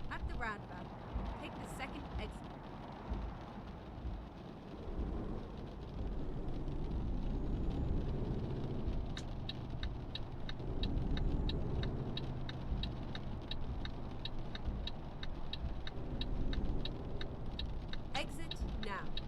Speaker 3: At the roundabout, take the second exit. Exit now.